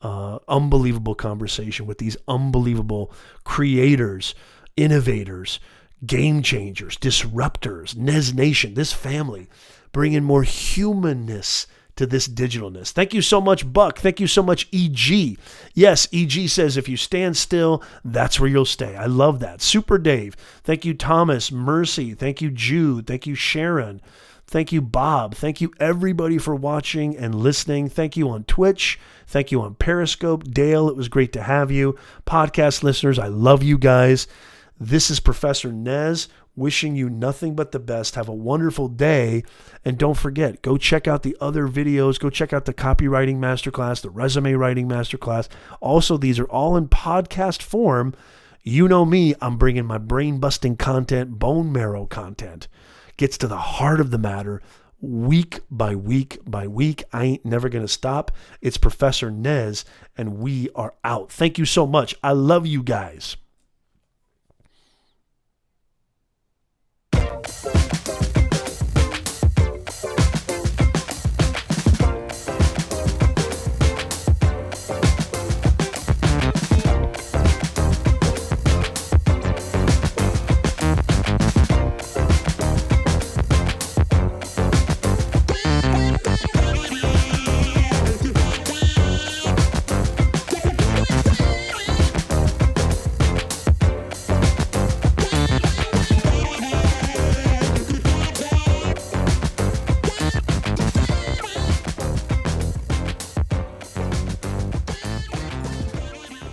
unbelievable conversation with these unbelievable creators, innovators, game changers, disruptors, Nez Nation, this family, bringing more humanness to this digitalness. Thank you so much, Buck. Thank you so much, EG. Yes, EG says, if you stand still, that's where you'll stay. I love that. Super Dave. Thank you, Thomas, Mercy. Thank you, Jude. Thank you, Sharon. Thank you, Bob. Thank you, everybody, for watching and listening. Thank you on Twitch. Thank you on Periscope. Dale, it was great to have you. Podcast listeners, I love you guys. This is Professor Nez wishing you nothing but the best. Have a wonderful day. And don't forget, go check out the other videos. Go check out the copywriting masterclass, the resume writing masterclass. Also, these are all in podcast form. You know me, I'm bringing my brain-busting content, bone marrow content. Gets to the heart of the matter week by week by week. I ain't never going to stop. It's Professor Nez, and we are out. Thank you so much. I love you guys.